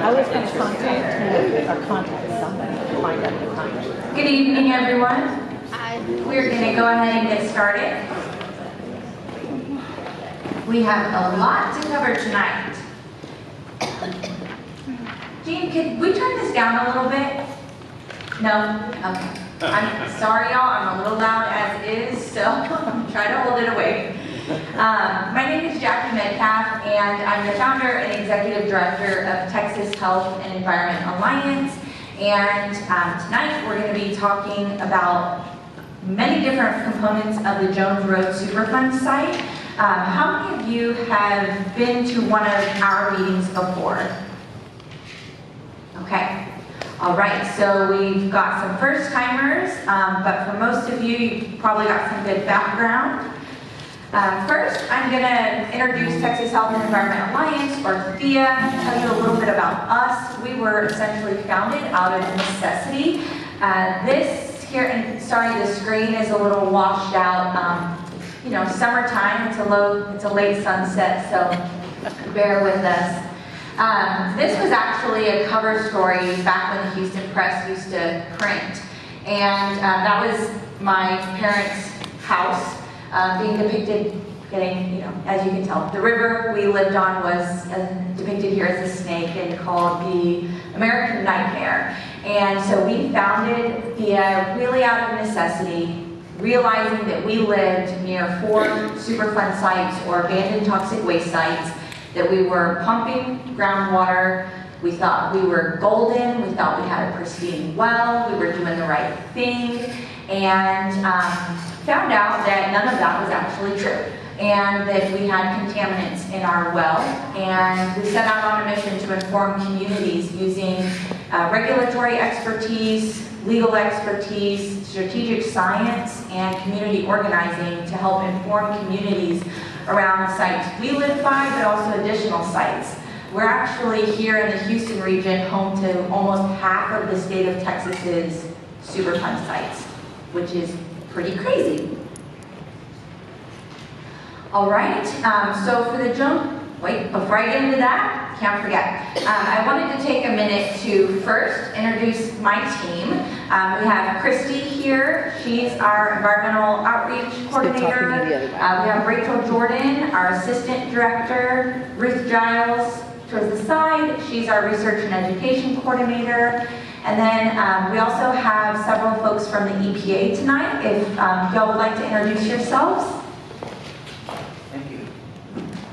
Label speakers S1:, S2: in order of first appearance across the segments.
S1: I was going to contact him or contact somebody to find out the time.
S2: Good evening, everyone. We're going to go ahead and get started. We have a lot to cover tonight. Jean, could we turn this down a little bit? No? Okay. I'm sorry, y'all. I'm a little loud as is, so I'm trying to hold it away. My name is Jackie Metcalf, and I'm the founder and executive director of Texas Health and Environment Alliance. And tonight we're going to be talking about many different components of the Jones Road Superfund site. How many of you have been to one of our meetings before? Okay. All right, so we've got some first timers, but for most of you, you've probably got some good background. First, I'm going to introduce Texas Health and Environment Alliance, or THEA, tell you a little bit about us. We were essentially founded out of necessity. This here, and sorry, the screen is a little washed out. You know, summertime, it's a late sunset, so bear with us. This was actually a cover story back when the Houston Press used to print. And that was my parents' house being depicted, you know, as you can tell. The river we lived on was depicted here as a snake and called the American Nightmare. And so we founded THEA really out of necessity, realizing that we lived near 4 Superfund sites or abandoned toxic waste sites, that we were pumping groundwater. We thought we were golden. We thought we had a pristine well. We were doing the right thing, and found out that none of that was actually true, and that we had contaminants in our well. And we set out on a mission to inform communities using regulatory expertise, legal expertise, strategic science, and community organizing to help inform communities around the sites we live by, but also additional sites. We're actually here in the Houston region home to almost half of the state of Texas's Superfund sites, which is pretty crazy. All right, so for the before I get into that, can't forget, I wanted to take a minute to first introduce my team. We have Christy here. She's our environmental outreach coordinator. We have Rachel Jordan, our assistant director. Ruth Giles towards the side. She's our research and education coordinator. And then we also have several folks from the EPA tonight. If y'all would like to introduce yourselves.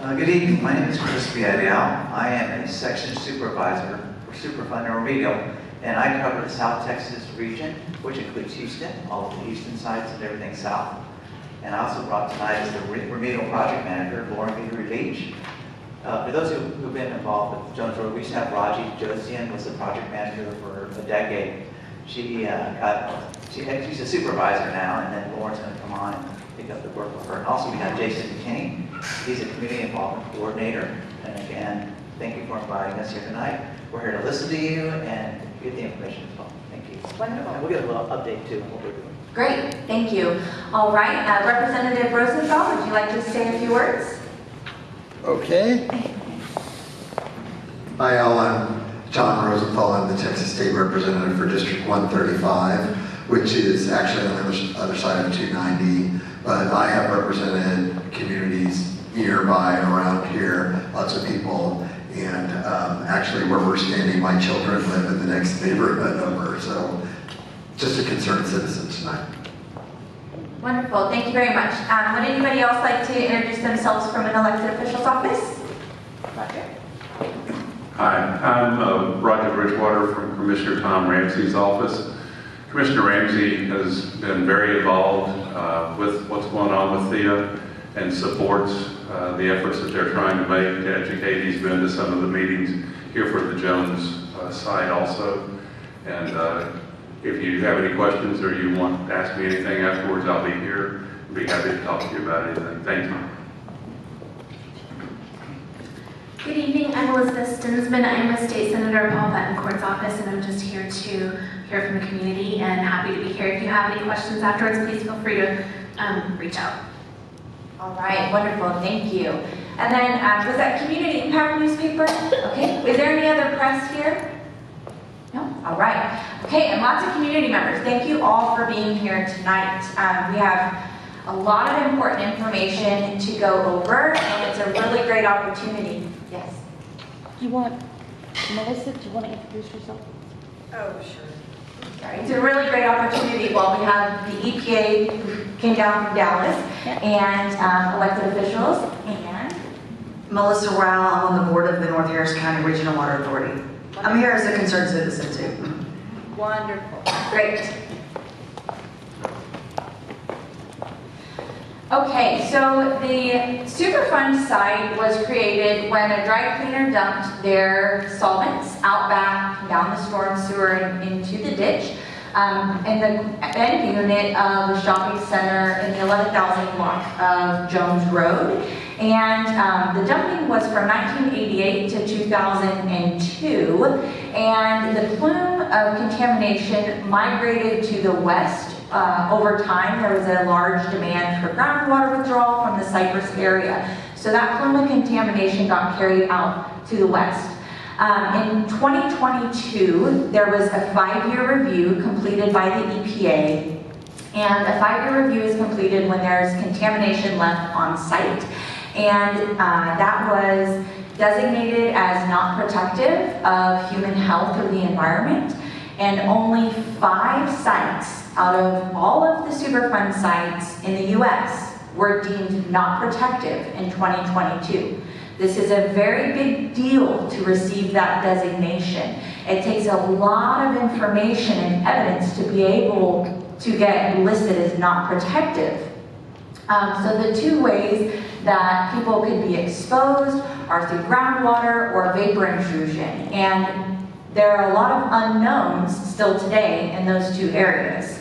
S3: Good evening, my name is Chris Biadial. I am a section supervisor for Superfund and Remedial, and I cover the South Texas region, which includes Houston, all of the Houston sites and everything south. And I also brought tonight as the Remedial Project Manager, Lauren Beaver-Leach. For those who've been involved with Jones Road, we used to have Raji Josian was the project manager for a decade. She's a supervisor now, and then Lauren's going to come on and pick up the work with her. And also we have Jason McKinney. He's a community involvement coordinator. And again, thank you for inviting us here tonight. We're here to listen to you and get the information as well. Thank you.
S2: Wonderful.
S3: And we'll get a little update too on what we're doing.
S2: Great, thank you. All right, Representative Rosenthal, would you like to say a few words?
S4: Okay. Hi, all. I'm John Rosenthal. I'm the Texas State Representative for District 135, which is actually on the other side of 290. But I have represented communities nearby around here, lots of people, and actually where we're standing, my children live in the next neighborhood over, so just a concerned citizen tonight.
S2: Wonderful, thank you very much. Would anybody else like to introduce themselves from an elected official's office? Roger.
S5: Hi, I'm Roger Bridgewater from Commissioner Tom Ramsey's office. Commissioner Ramsey has been very involved with what's going on with THEA and supports the efforts that they're trying to make to educate. He's been to some of the meetings here for the Jones site also. And if you have any questions or you want to ask me anything afterwards, I'll be here. I'll be happy to talk to you about anything. Thank you.
S6: Good evening, I'm Elizabeth Stinsman. I'm a state senator of Paul Betancourt's office, and I'm just here to hear from the community and happy to be here. If you have any questions afterwards, please feel free to reach out.
S2: All right, wonderful, thank you. And then, was that community impact newspaper? Okay, is there any other press here? No? All right. Okay, and lots of community members. Thank you all for being here tonight. We have a lot of important information to go over, and it's a really great opportunity. Yes?
S1: Do you want, Melissa, do you want to introduce yourself?
S2: Oh, sure. Sorry. It's a really great opportunity. Well, we have the EPA who came down from Dallas, and elected officials, and
S7: Melissa Rowell, I'm on the board of the North Harris County Regional Water Authority. I'm here as a concerned citizen too.
S2: wonderful. Great. Okay, so the Superfund site was created when a dry cleaner dumped their solvents out back down the storm sewer and into the ditch in the end unit of the shopping center in the 11,000 block of Jones Road. And the dumping was from 1988 to 2002, and the plume of contamination migrated to the west. Over time, there was a large demand for groundwater withdrawal from the Cypress area. So that plume of contamination got carried out to the west. In 2022, there was a 5-year review completed by the EPA. And a 5-year review is completed when there's contamination left on site. And that was designated as not protective of human health or the environment. And only 5 sites out of all of the Superfund sites in the US were deemed not protective in 2022. This is a very big deal to receive that designation. It takes a lot of information and evidence to be able to get listed as not protective. So the 2 ways that people could be exposed are through groundwater or vapor intrusion. And there are a lot of unknowns still today in those 2 areas.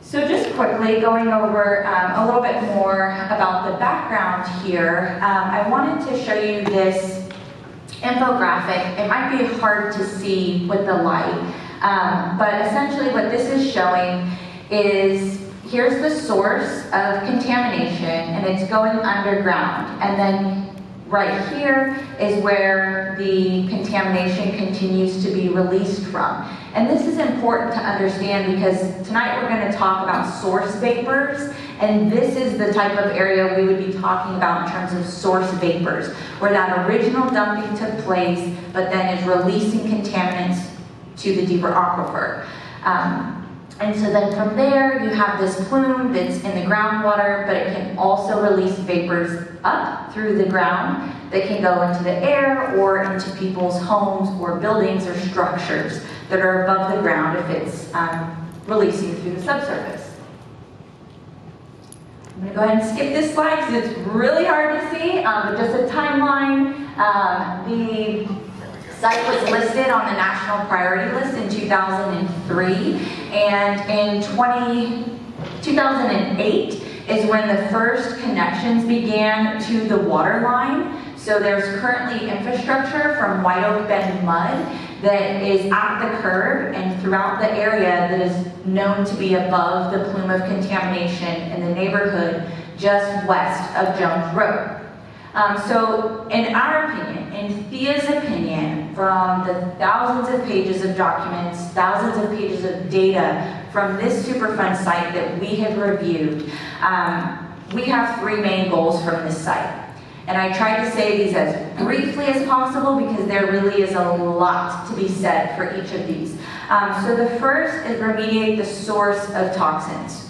S2: So just quickly going over a little bit more about the background here, I wanted to show you this infographic. It might be hard to see with the light, but essentially what this is showing is here's the source of contamination, and it's going underground. And then right here is where the contamination continues to be released from. And this is important to understand because tonight we're going to talk about source vapors, and this is the type of area we would be talking about in terms of source vapors, where that original dumping took place, but then is releasing contaminants to the deeper aquifer. And so then from there, you have this plume that's in the groundwater, but it can also release vapors up through the ground that can go into the air or into people's homes or buildings or structures that are above the ground if it's releasing through the subsurface. I'm going to go ahead and skip this slide because it's really hard to see, but just a timeline. The site was listed on the National Priority List in 2003, and in 2008 is when the first connections began to the water line. So there's currently infrastructure from White Oak Bend mud that is at the curb and throughout the area that is known to be above the plume of contamination in the neighborhood just west of Jones Road. So in our opinion, in Thea's opinion, from the thousands of pages of documents, thousands of pages of data from this Superfund site that we have reviewed, we have 3 main goals from this site. And I tried to say these as briefly as possible because there really is a lot to be said for each of these. So the first is remediate the source of toxins.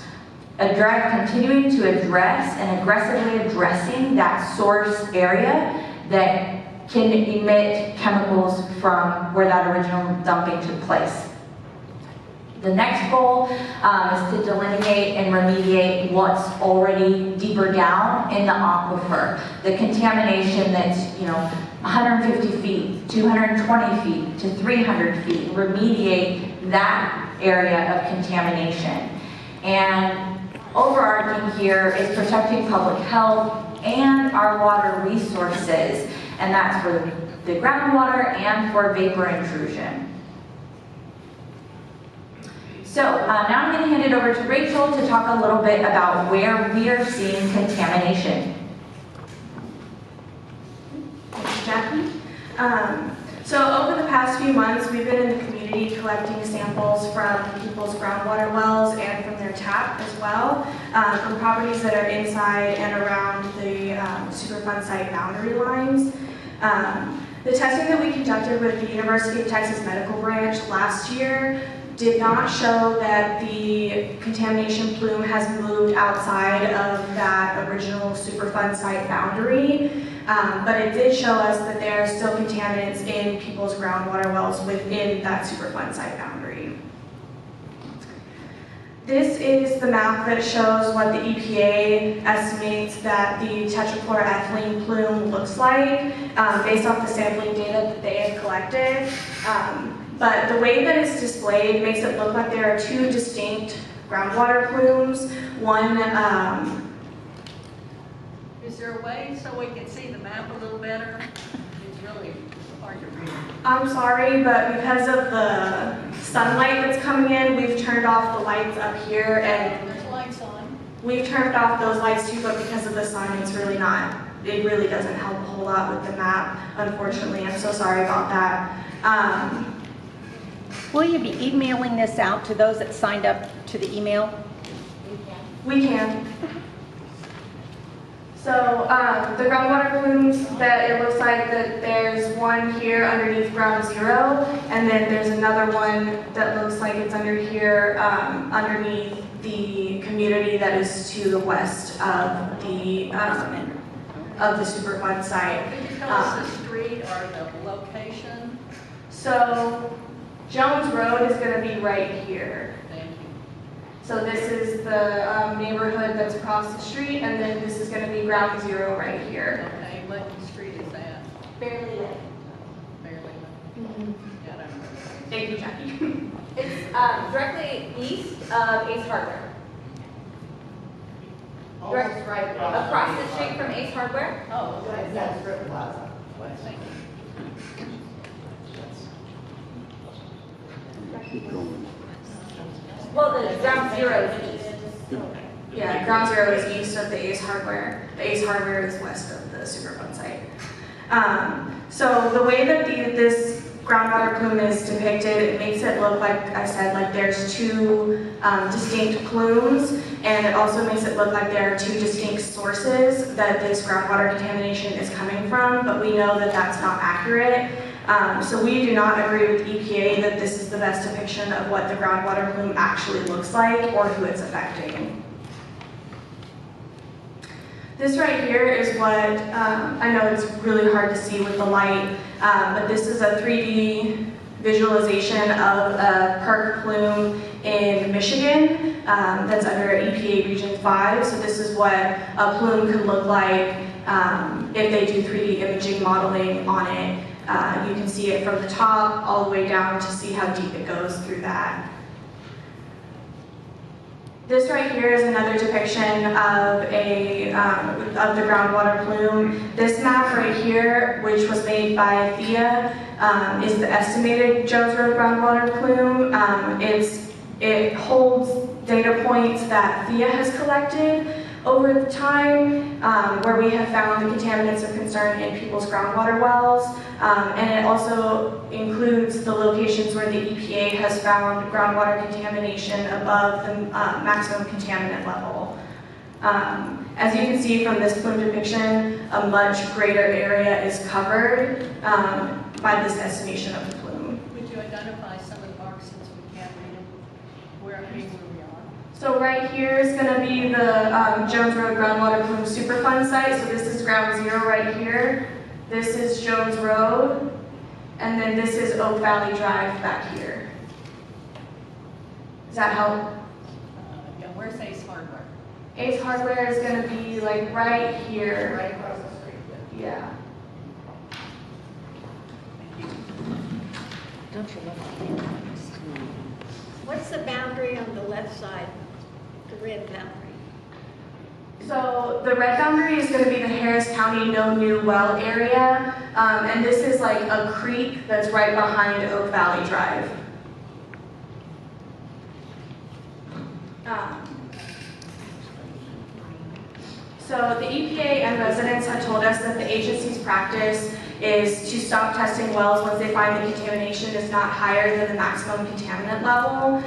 S2: Continuing to address and aggressively addressing that source area that can emit chemicals from where that original dumping took place. The next goal is to delineate and remediate what's already deeper down in the aquifer. The contamination that's 150 feet, 220 feet to 300 feet. Remediate that area of contamination. And overarching here is protecting public health and our water resources, and that's for the groundwater and for vapor intrusion. So now I'm going to hand it over to Rachel to talk a little bit about where we are seeing contamination.
S6: Thanks, Jackie. So over the past few months, we've been in the community collecting samples from people's groundwater wells and from their tap as well, from properties that are inside and around the Superfund site boundary lines. The testing that we conducted with the University of Texas Medical Branch last year did not show that the contamination plume has moved outside of that original Superfund site boundary. But it did show us that there are still contaminants in people's groundwater wells within that Superfund site boundary. This is the map that shows what the EPA estimates that the tetrachloroethylene plume looks like based off the sampling data that they have collected. But the way that it's displayed makes it look like there are two distinct groundwater plumes. One
S1: Is there a way so we can see the map a little better? It's really hard to read.
S6: I'm sorry, but because of the sunlight that's coming in, we've turned off the lights up here, and
S1: There's lights on.
S6: we've turned off those lights too, but because of the sun, it's really not, it really doesn't help a whole lot with the map, unfortunately. I'm so sorry about that.
S1: Will you be emailing this out to those that signed up to the email?
S6: We can. So the groundwater plumes, that it looks like that there's one here underneath ground zero, and then there's another one that looks like it's under here underneath the community that is to the west of the Superfund site.
S1: Could you tell us the street or the location?
S6: So Jones Road is going to be right here.
S1: Thank you.
S6: So this is the neighborhood that's across the street, and then this is going to be ground zero right here.
S1: Okay, what street is that?
S6: Barely lit.
S1: Barely.
S6: Mm-hmm.
S1: Yeah, I don't know.
S6: Thank you, Jackie.
S2: It's directly east of Ace Hardware.
S8: Almost right
S2: Across the street from Ace Hardware.
S1: Oh, okay.
S8: That's Strip Plaza.
S1: Thank you.
S2: Well, the ground zero is east.
S6: Yeah, ground zero is east of the Ace Hardware. The Ace Hardware is west of the Superfund site. So the way that this groundwater plume is depicted, it makes it look like I said, like there's two distinct plumes, and it also makes it look like there are two distinct sources that this groundwater contamination is coming from, but we know that that's not accurate. So we do not agree with EPA that this is the best depiction of what the groundwater plume actually looks like or who it's affecting. This right here is what, I know it's really hard to see with the light, but this is a 3D visualization of a perk plume in Michigan that's under EPA Region 5. So this is what a plume could look like if they do 3D imaging modeling on it. You can see it from the top all the way down to see how deep it goes through that. This right here is another depiction of of the groundwater plume. This map right here, which was made by Thea, is the estimated Jones Road groundwater plume. It holds data points that Thea has collected over the time, where we have found the contaminants of concern in people's groundwater wells, and it also includes the locations where the EPA has found groundwater contamination above the maximum contaminant level. As you can see from this plume depiction, a much greater area is covered by this estimation of the plume.
S1: Would you identify some of the marks since we can't read them? Where we are?
S6: So right here is going to be the Jones Road groundwater plume Superfund site. So this is ground zero right here. This is Jones Road, and then this is Oak Valley Drive back here. Does that help?
S1: Yeah, where's Ace Hardware?
S6: Ace Hardware is going to be like right here.
S1: Right across the street.
S6: Yeah.
S1: Don't you love it? What's the boundary on the left side? The red boundary?
S6: So the red boundary is going to be the Harris County no new well area, and this is like a creek that's right behind Oak Valley Drive. So the EPA and residents have told us that the agency's practice is to stop testing wells once they find the contamination is not higher than the maximum contaminant level.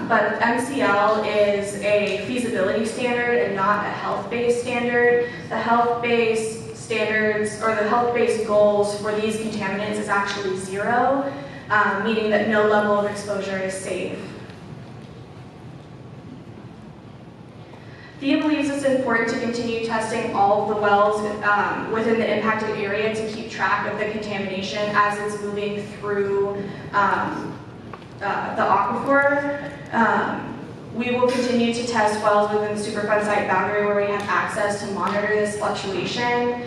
S6: But MCL is a feasibility standard and not a health-based standard. The health-based standards or the health-based goals for these contaminants is actually 0, meaning that no level of exposure is safe. FEA believes it's important to continue testing all of the wells within the impacted area to keep track of the contamination as it's moving through the aquifer. We will continue to test wells within the Superfund site boundary where we have access to monitor this fluctuation.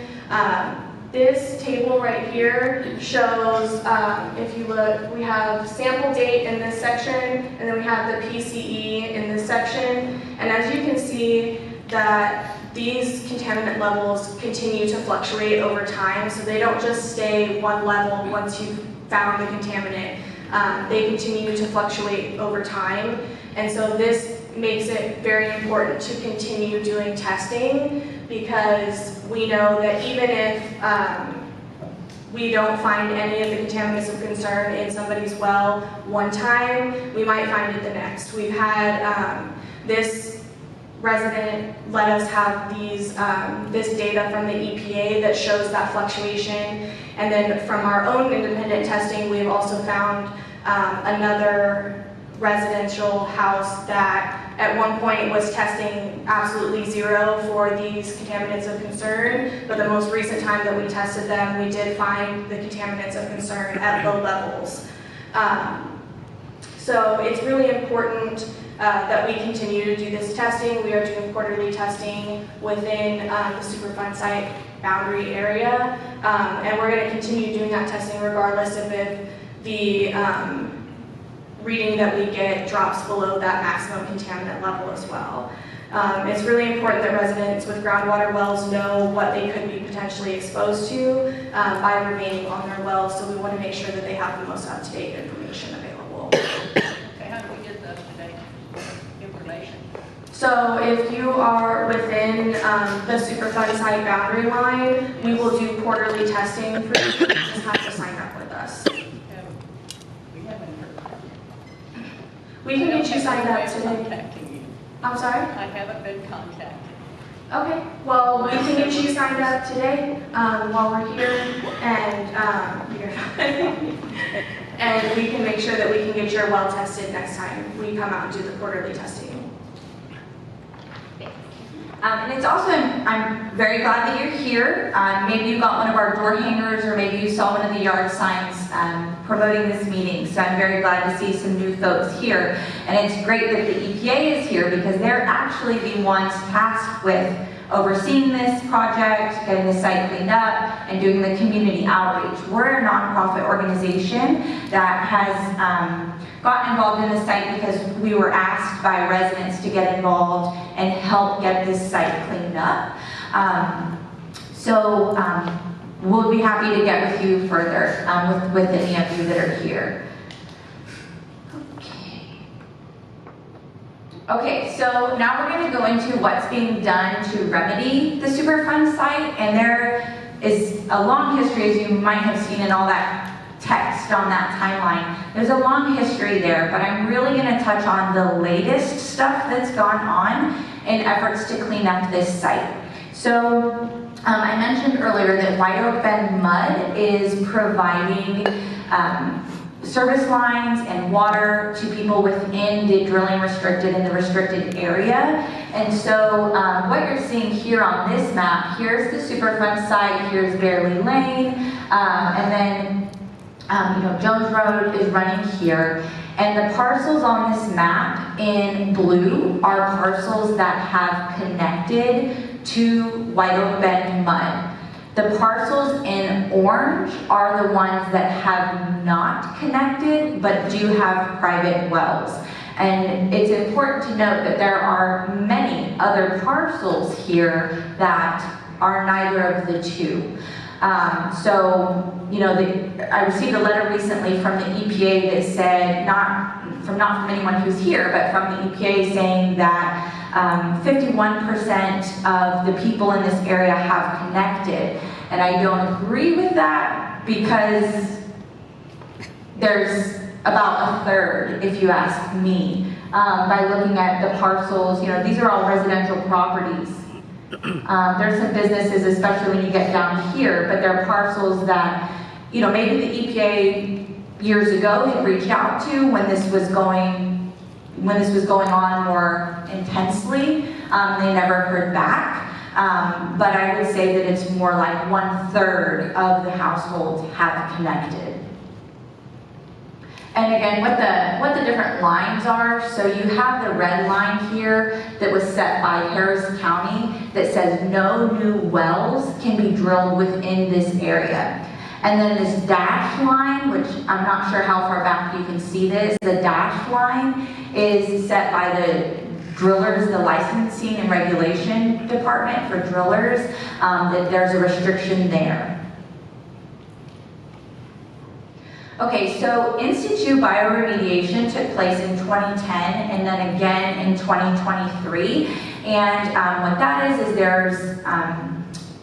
S6: This table right here shows, if you look, we have sample date in this section, and then we have the PCE in this section. And as you can see that these contaminant levels continue to fluctuate over time, so they don't just stay one level once you've found the contaminant. They continue to fluctuate over time. And so this makes it very important to continue doing testing, because we know that even if we don't find any of the contaminants of concern in somebody's well one time, we might find it the next. We've had this resident let us have these this data from the EPA that shows that fluctuation, and then from our own independent testing, we've also found another residential house that at one point was testing absolutely 0 for these contaminants of concern, but the most recent time that we tested them, we did find the contaminants of concern at low levels. So it's really important that we continue to do this testing. We are doing quarterly testing within the Superfund site boundary area, and we're going to continue doing that testing regardless of if the reading that we get drops below that maximum contaminant level as well. It's really important that residents with groundwater wells know what they could be potentially exposed to by remaining on their wells, so we want to make sure that they have the most up-to-date information available.
S1: Okay, how do we get the up-to-date information?
S6: So if you are within the Superfund site boundary line, we will do quarterly testing for you. You just have to sign up with us.
S1: We haven't heard that.
S6: We can get you signed up today.
S1: Contacting you.
S6: I'm sorry?
S1: I haven't been contacted.
S6: Okay, well, we can get you signed up today while we're here, and and we can make sure that we can get your well tested next time we come out and do the quarterly testing.
S2: And it's also, I'm very glad that you're here. Maybe you got one of our door hangers, or maybe you saw one of the yard signs promoting this meeting. So I'm very glad to see some new folks here. And it's great that the EPA is here, because they're actually the ones tasked with overseeing this project, getting the site cleaned up, and doing the community outreach. We're a nonprofit organization that has got involved in the site because we were asked by residents to get involved and help get this site cleaned up. We'll be happy to get with you further with any of you that are here. Okay, so now we're going to go into what's being done to remedy the Superfund site, and there is a long history, as you might have seen in all that text on that timeline. There's a long history there, but I'm really going to touch on the latest stuff that's gone on in efforts to clean up this site. So I mentioned earlier that White Oak Bend Mud is providing service lines and water to people within the drilling restricted and the restricted area. And so what you're seeing here on this map, here's the Superfund site, here's Bearley Lane, and then Jones Road is running here. And the parcels on this map in blue are parcels that have connected to White Oak Bend Mud. The parcels in orange are the ones that have not connected but do have private wells. And it's important to note that there are many other parcels here that are neither of the two. So, you know, I received a letter recently from the EPA that said, not from anyone who's here, but from the EPA saying that 51% of the people in this area have connected. And I don't agree with that because there's about a third, if you ask me, by looking at the parcels. You know, these are all residential properties. There's some businesses, especially when you get down here, but there are parcels that, you know, maybe the EPA years ago had reached out to when this was going on more intensely. They never heard back. But I would say that it's more like 1/3 of the households have connected. And again, what the different lines are, so you have the red line here that was set by Harris County that says no new wells can be drilled within this area. And then this dashed line, which I'm not sure how far back you can see this, the dashed line is set by the drillers, the licensing and regulation department for drillers, that there's a restriction there. Okay, so in situ bioremediation took place in 2010 and then again in 2023. And what that is there's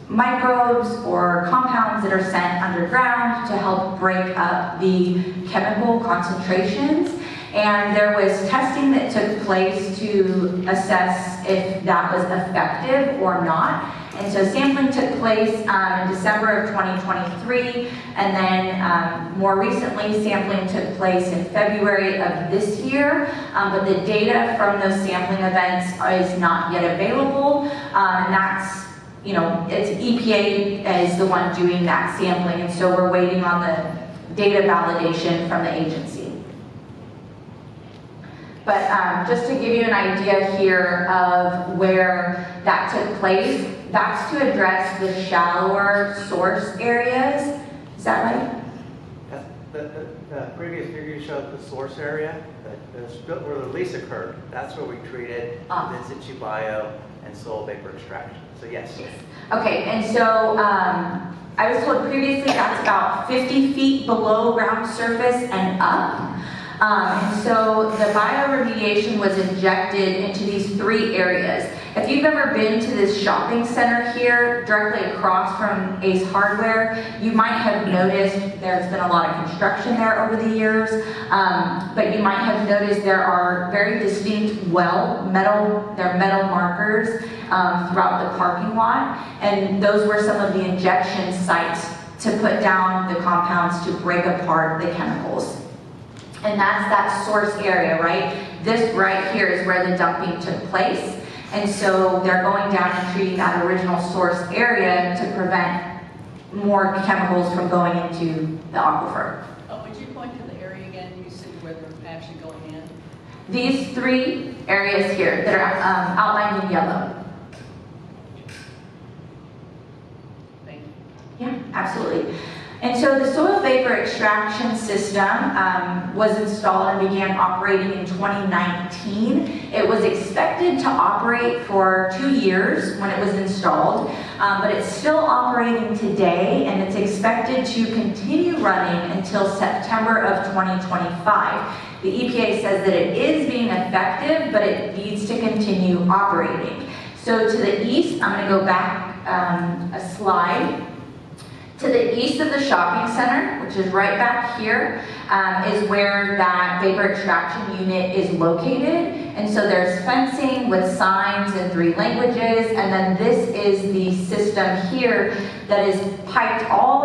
S2: microbes or compounds that are sent underground to help break up the chemical concentrations. And there was testing that took place to assess if that was effective or not. And so sampling took place in December of 2023, and then more recently sampling took place in February of this year, but the data from those sampling events is not yet available, and that's, you know, it's EPA is the one doing that sampling, and so we're waiting on the data validation from the agency. But just to give you an idea here of where that took place, that's to address the shallower source areas. Is that right?
S3: The previous figure showed the source area, where the lease occurred. That's where we treated in situ bio and soil vapor extraction. So yes.
S2: Okay, and so I was told previously that's about 50 feet below ground surface and up. And so the bioremediation was injected into these 3 areas. If you've ever been to this shopping center here, directly across from Ace Hardware, you might have noticed there's been a lot of construction there over the years, but you might have noticed there are very distinct metal markers throughout the parking lot, and those were some of the injection sites to put down the compounds to break apart the chemicals. And that's that source area, right? This right here is where the dumping took place. And so they're going down and treating that original source area to prevent more chemicals from going into the aquifer.
S8: Would you point to the area again? You said where they're actually going in.
S2: These 3 areas here that are outlined in yellow.
S8: Thank you.
S2: Yeah, absolutely. And so the soil vapor extraction system was installed and began operating in 2019. It was expected to operate for 2 years when it was installed, but it's still operating today, and it's expected to continue running until September of 2025. The EPA says that it is being effective, but it needs to continue operating. So to the east, I'm going to go back a slide. To the east of the shopping center, which is right back here, is where that vapor extraction unit is located. And so there's fencing with signs in 3 languages, and then this is the system here that is piped all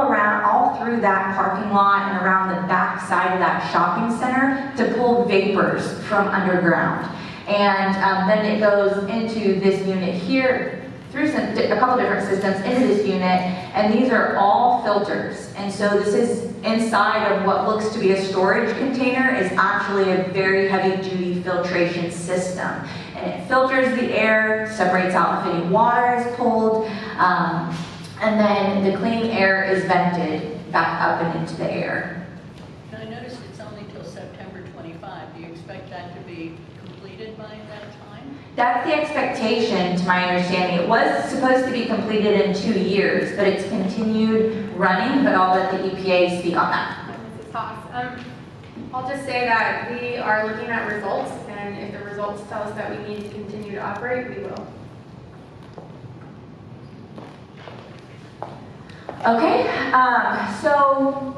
S2: through that parking lot and around the back side of that shopping center to pull vapors from underground. And then it goes into this unit here, through a couple different systems into this unit, and these are all filters. And so this is inside of what looks to be a storage container is actually a very heavy-duty filtration system. And it filters the air, separates out if any water is pulled, and then the clean air is vented back up and into the air.
S8: And I noticed it's only till September 25. Do you expect that to be completed by that time?
S2: That's the expectation, to my understanding. It was supposed to be completed in 2 years, but it's continued running, but I'll let the EPA speak on that.
S6: Mrs. Haas. I'll just say that we are looking at results, and if the results tell us that we need to continue to operate, we will.
S2: Okay, so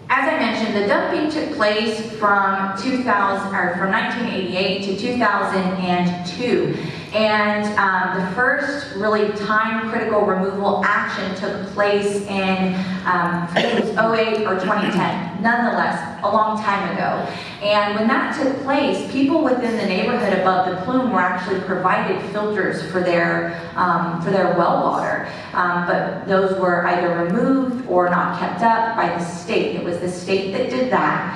S2: as I mentioned, the dumping took place from 1988 to 2002, and the first really time-critical removal action took place in it was 08 or 2010. Nonetheless, a long time ago. And when that took place, people within the neighborhood above the plume were actually provided filters for their well water, but those were either removed or not kept up by the state. It was the state that did that.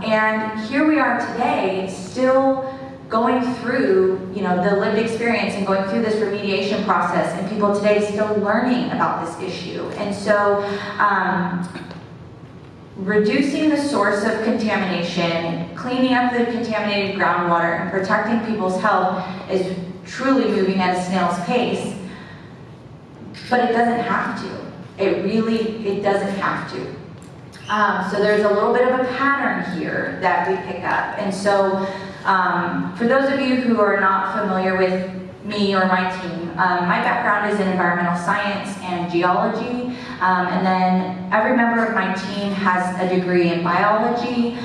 S2: And here we are today, still going through, the lived experience and going through this remediation process, and people today still learning about this issue. And so, reducing the source of contamination, cleaning up the contaminated groundwater, and protecting people's health is truly moving at a snail's pace, but it doesn't have to. It doesn't have to. So there's a little bit of a pattern here that we pick up. And so for those of you who are not familiar with me or my team, my background is in environmental science and geology, and then every member of my team has a degree in biology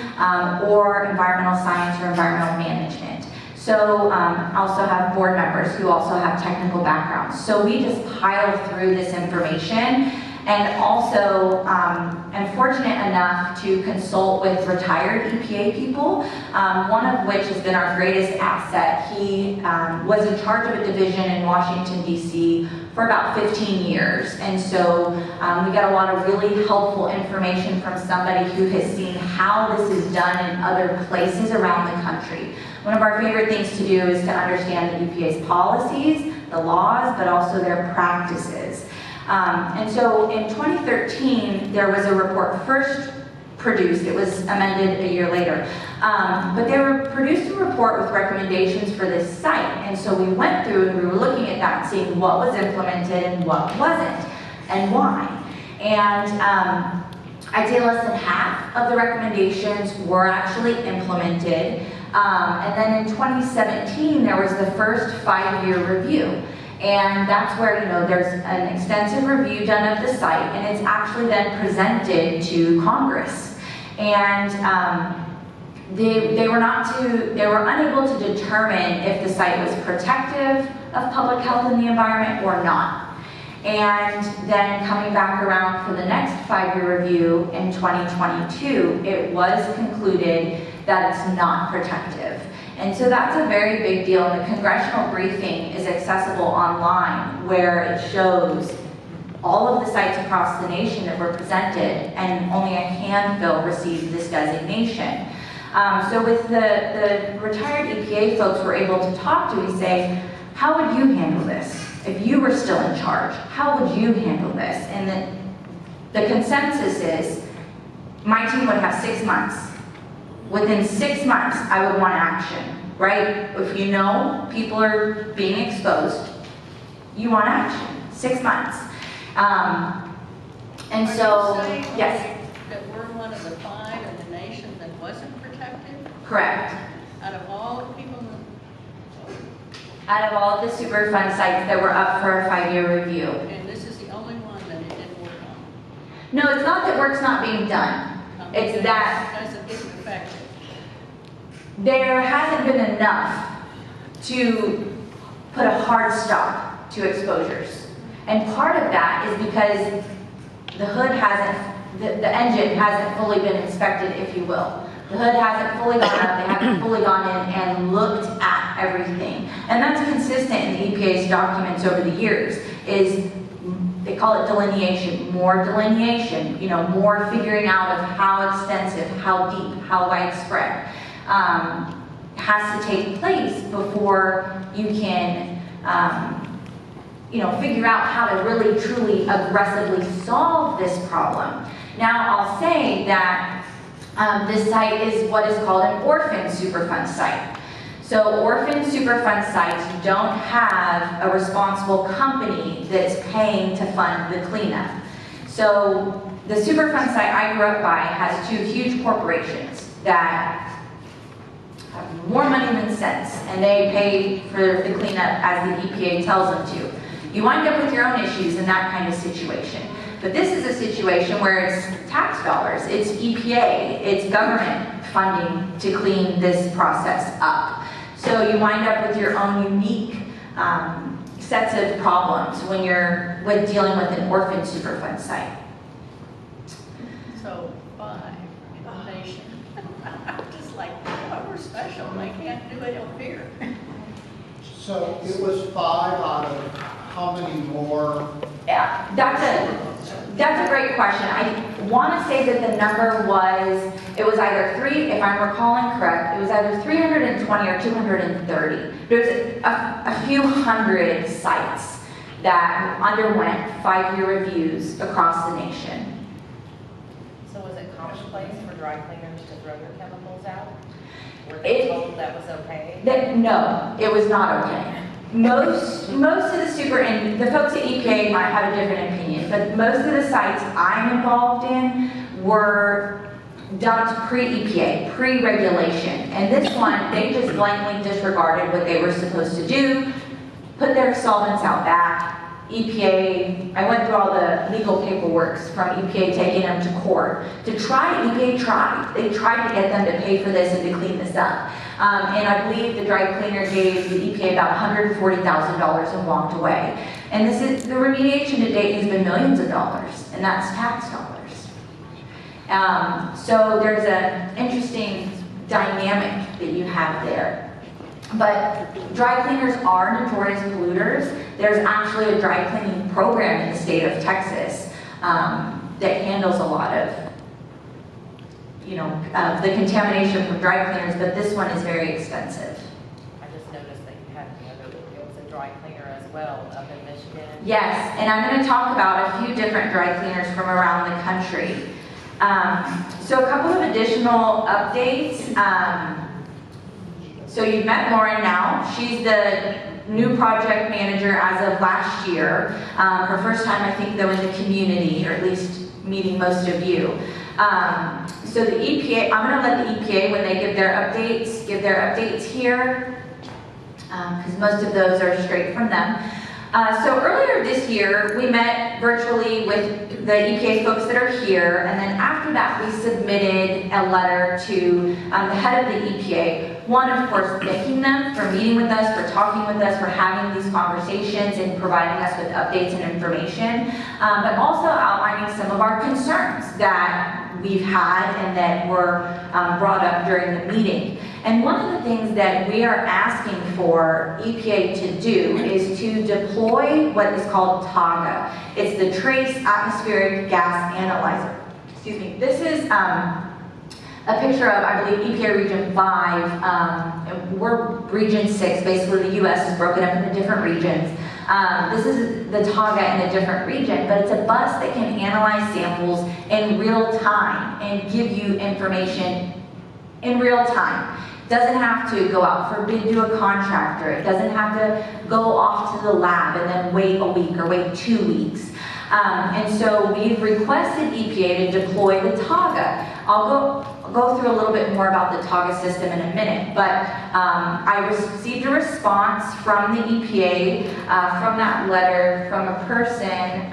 S2: or environmental science or environmental management. So also have board members who also have technical backgrounds. So we just pile through this information, and also am fortunate enough to consult with retired EPA people, one of which has been our greatest asset. He was in charge of a division in Washington, D.C. for about 15 years. And so we got a lot of really helpful information from somebody who has seen how this is done in other places around the country. One of our favorite things to do is to understand the EPA's policies, the laws, but also their practices. And so in 2013, there was a report first produced. It was amended a year later. But they produced a report with recommendations for this site. And so we went through and we were looking at that and seeing what was implemented and what wasn't, and why. And I'd say less than half of the recommendations were actually implemented. And then in 2017, there was the first 5-year review. And that's where, there's an extensive review done of the site, and it's actually then presented to Congress. And they were unable to determine if the site was protective of public health and the environment or not. And then coming back around for the next 5-year review in 2022, it was concluded that it's not protective. And so that's a very big deal, and the congressional briefing is accessible online, where it shows all of the sites across the nation that were presented, and only a handful received this designation. So with the retired EPA folks we're able to talk to, we say, how would you handle this? If you were still in charge, how would you handle this? And the consensus is, my team would have 6 months. Within 6 months, I would want action, right? If people are being exposed, you want action, 6 months. And so, yes?
S8: That we're one of the 5 in the nation that wasn't protected?
S2: Correct.
S8: Out of all the people?
S2: Out of all of the Superfund sites that were up for a 5-year review.
S8: And this is the only one that it didn't work on?
S2: No, it's not that work's not being done. It's that
S8: That's a different factor.
S2: there hasn't been enough to put a hard stop to exposures. And part of that is because the hood the engine hasn't fully been inspected, if you will. The hood hasn't fully gone up, they haven't fully gone in and looked at everything. And that's consistent in the EPA's documents over the years, is they call it delineation, more figuring out of how extensive, how deep, how widespread has to take place before you can, figure out how to really, truly, aggressively solve this problem. Now, I'll say that this site is what is called an orphan Superfund site. So orphan Superfund sites don't have a responsible company that's paying to fund the cleanup. So the Superfund site I grew up by has two huge corporations that have more money than sense, and they pay for the cleanup as the EPA tells them to. You wind up with your own issues in that kind of situation. But this is a situation where it's tax dollars, it's EPA, it's government funding to clean this process up. So you wind up with your own unique sets of problems when you're dealing with an orphan Superfund site.
S8: So 5 in the nation. Just like, oh, we're special, they can't do it up here.
S9: So it was 5 out of how many more?
S2: Yeah, that's a great question. I want to say that the number was, it was either if I'm recalling correct, it was either 320 or 230. There's a few hundred sites that underwent 5-year reviews across the nation.
S10: So was it commonplace for dry cleaners to throw their chemicals out? Were they told that was okay?
S2: No, it was not okay. Most of and the folks at EPA might have a different opinion, but most of the sites I'm involved in were dumped pre-EPA, pre-regulation. And this one, they just blankly disregarded what they were supposed to do, put their solvents out back. EPA, I went through all the legal paperwork from EPA taking them to court. They tried to get them to pay for this and to clean this up. And I believe the dry cleaner gave the EPA about $140,000 and walked away. And the remediation to date has been millions of dollars, and that's tax dollars. So there's an interesting dynamic that you have there. But dry cleaners are notorious polluters. There's actually a dry cleaning program in the state of Texas that handles a lot of, the contamination from dry cleaners, but this one is very expensive.
S10: I just noticed that you had it was a dry cleaner as well up in Michigan.
S2: Yes, and I'm going to talk about a few different dry cleaners from around the country. So a couple of additional updates. So you've met Lauren now. She's the new project manager as of last year. Her first time, I think, though, in the community, or at least meeting most of you. So the EPA, I'm going to let the EPA, when they give their updates here, because most of those are straight from them. So earlier this year, we met virtually with the EPA folks that are here, and then after that, we submitted a letter to the head of the EPA. One, of course, thanking them for meeting with us, for talking with us, for having these conversations and providing us with updates and information, but also outlining some of our concerns that we've had and that were brought up during the meeting. And one of the things that we are asking for EPA to do is to deploy what is called TAGA. It's the Trace Atmospheric Gas Analyzer. Excuse me. This is a picture of, I believe, EPA Region 5. We're Region 6. Basically, the U.S. is broken up into different regions. This is the TAGA in a different region, but it's a bus that can analyze samples in real time and give you information in real time. Doesn't have to go out for bid to a contractor. It doesn't have to go off to the lab and then wait a week or wait 2 weeks. And so we've requested EPA to deploy the TAGA. I'll go through a little bit more about the TAGA system in a minute, but I received a response from the EPA from that letter from a person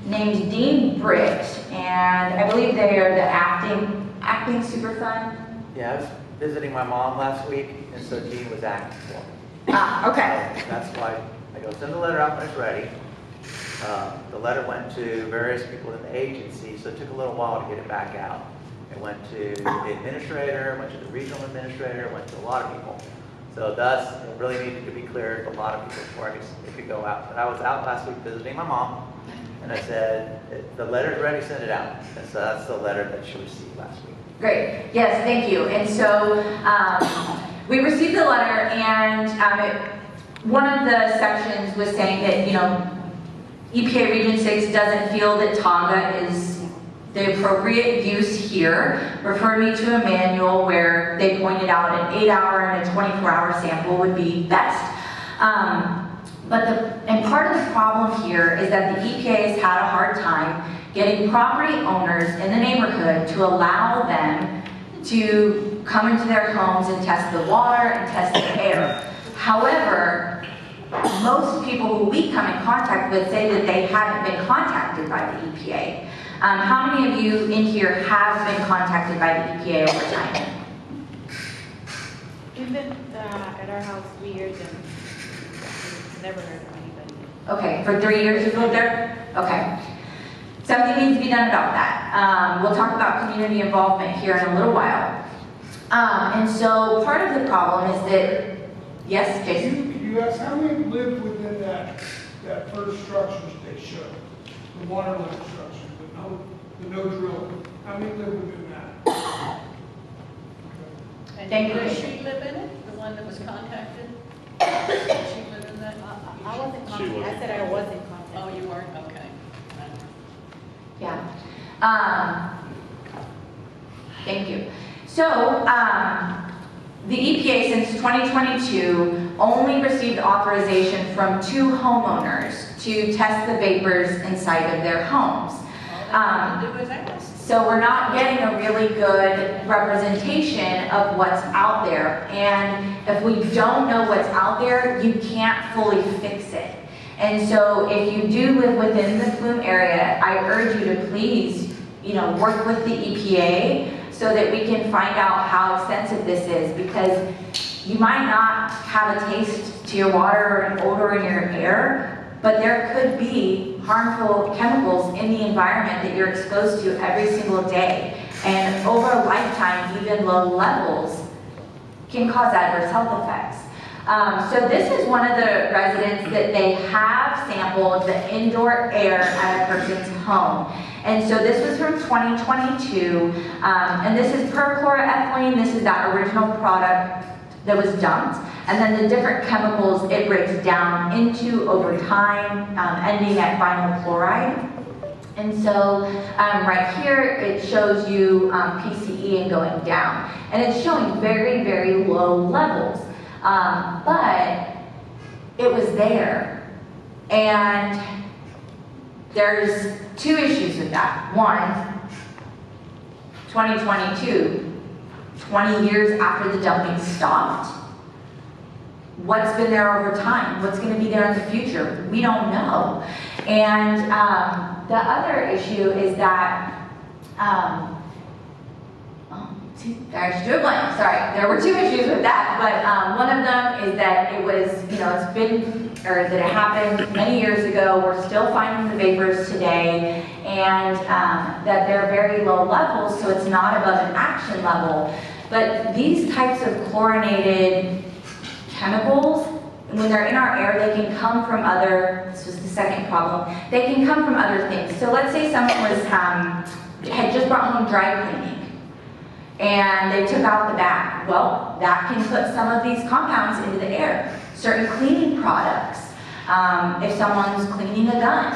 S2: named Dean Britt, and I believe they are the acting Superfund.
S3: Yeah, I was visiting my mom last week, and so Dean was acting for me.
S2: Okay.
S3: So that's why I go send the letter out when it's ready. The letter went to various people in the agency, so it took a little while to get it back out. It went to the administrator, went to the regional administrator, went to a lot of people. So thus, it really needed to be cleared to a lot of people before it could go out. But I was out last week visiting my mom, and I said, the letter's ready, send it out. And so that's the letter that she received last week.
S2: Great. Yes, thank you. And so we received the letter, and one of the sections was saying that, EPA Region 6 doesn't feel that TAGA is the appropriate use here referred me to a manual where they pointed out an 8-hour and a 24-hour sample would be best. And part of the problem here is that the EPA has had a hard time getting property owners in the neighborhood to allow them to come into their homes and test the water and test the air. However, most people who we come in contact with say that they haven't been contacted by the EPA. How many of you in here have been contacted by the EPA over time?
S10: We've been at our house 3 years and we've never heard from anybody.
S2: Okay, for 3 years you've lived there? Okay. Something needs to be done about that. We'll talk about community involvement here in a little while. And so part of the problem is that, yes, Jason?
S11: You asked how many lived within that first structures they showed, the water line structures, the no drilling. How many live within that?
S8: And
S2: Thank you.
S8: does she live in it, the one that was contacted? Does she live in that?
S10: I wasn't contacted. I said I wasn't contacted.
S8: Oh, you weren't? Okay.
S2: Yeah. Thank you. So, the EPA since 2022 only received authorization from 2 homeowners to test the vapors inside of their homes. So we're not getting a really good representation of what's out there. And if we don't know what's out there, you can't fully fix it. And so if you do live within the plume area, I urge you to please, work with the EPA so that we can find out how extensive this is, because you might not have a taste to your water or an odor in your air, but there could be harmful chemicals in the environment that you're exposed to every single day. And over a lifetime, even low levels can cause adverse health effects. So this is one of the residents that they have sampled the indoor air at a person's home. And so this was from 2022, and this is perchloroethylene. This is that original product that was dumped. And then the different chemicals it breaks down into over time, ending at vinyl chloride. And so right here, it shows you PCE and going down. And it's showing very, very low levels. But it was there. And there's 2 issues with that. One, 2022, 20 years after the dumping stopped. What's been there over time? What's going to be there in the future? We don't know. And the other issue is that, I should do a blank, sorry. There were 2 issues with that, but one of them is that it was, it's been, or that it happened many years ago. We're still finding the vapors today, and that they're very low levels, so it's not above an action level. But these types of chlorinated chemicals, when they're in our air, they can come from other, this was the second problem, they can come from other things. So let's say someone was, had just brought home dry cleaning, and they took out the bag. Well, that can put some of these compounds into the air. Certain cleaning products, if someone's cleaning a gun,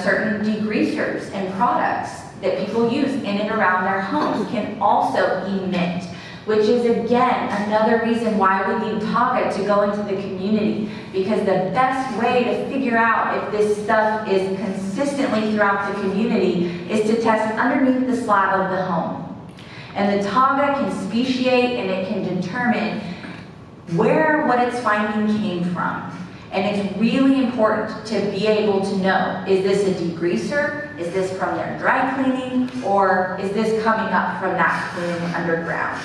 S2: certain degreasers and products that people use in and around their homes can also emit, which is again another reason why we need TAGA to go into the community, because the best way to figure out if this stuff is consistently throughout the community is to test underneath the slab of the home. And the TAGA can speciate and it can determine where what it's finding came from. And it's really important to be able to know, is this a degreaser? Is this from their dry cleaning? Or is this coming up from that plume underground?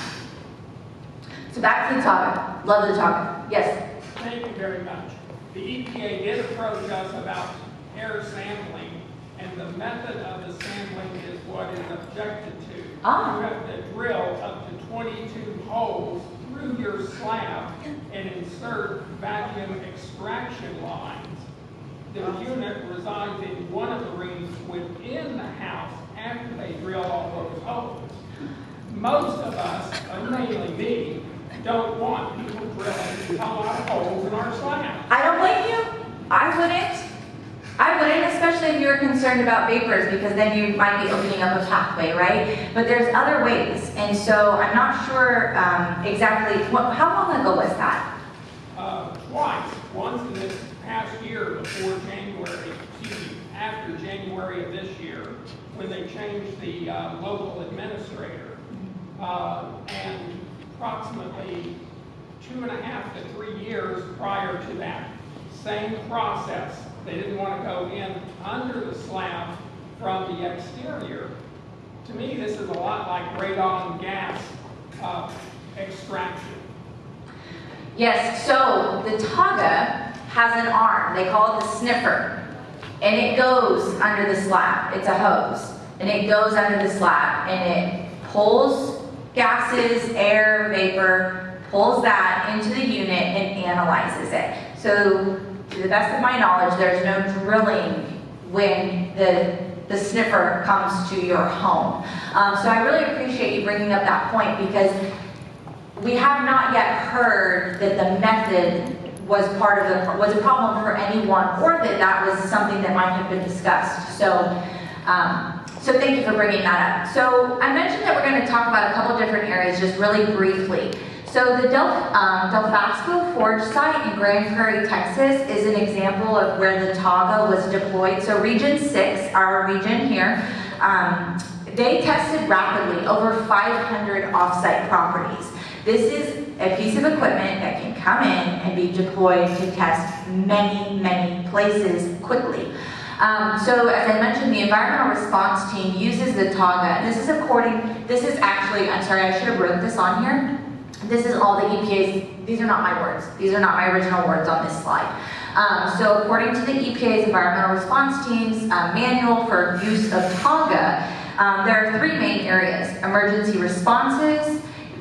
S2: So back to the TAGA. Love the TAGA. Yes?
S11: Thank you very much. The EPA did approach us about air sampling, and the method of the sampling is what is objected to. You have to drill up to 22 holes through your slab and insert vacuum extraction lines. The unit resides in one of the rooms within the house after they drill all those holes. Most of us, mainly me, don't want people drilling a lot of holes in our slab.
S2: I don't blame you. I wouldn't. I wouldn't, especially if you were concerned about vapors, because then you might be opening up a pathway, right? But there's other ways, and so I'm not sure exactly, how long ago was that?
S11: Twice. Once in this past year before January, after January of this year, when they changed the local administrator. And approximately 2.5 to 3 years prior to that same process, they didn't want to go in under the slab from the exterior. To me, this is a lot like radon gas extraction.
S2: Yes, so the Taga has an arm, they call it the sniffer, and it goes under the slab. It's a hose, and it goes under the slab, and it pulls gases, air, vapor, pulls that into the unit and analyzes it. So to the best of my knowledge, there's no drilling when the sniffer comes to your home. So I really appreciate you bringing up that point, because we have not yet heard that the method was a problem for anyone, or that was something that might have been discussed. So thank you for bringing that up. So I mentioned that we're going to talk about a couple different areas just really briefly. So the Del Fasco Forge site in Grand Prairie, Texas is an example of where the Taga was deployed. So Region 6, our region here, they tested rapidly over 500 off-site properties. This is a piece of equipment that can come in and be deployed to test many, many places quickly. So as I mentioned, the environmental response team uses the Taga. I'm sorry, I should have wrote this on here. This is all the EPA's, these are not my words. These are not my original words on this slide. So according to the EPA's environmental response team's manual for use of Taga, there are 3 main areas: emergency responses,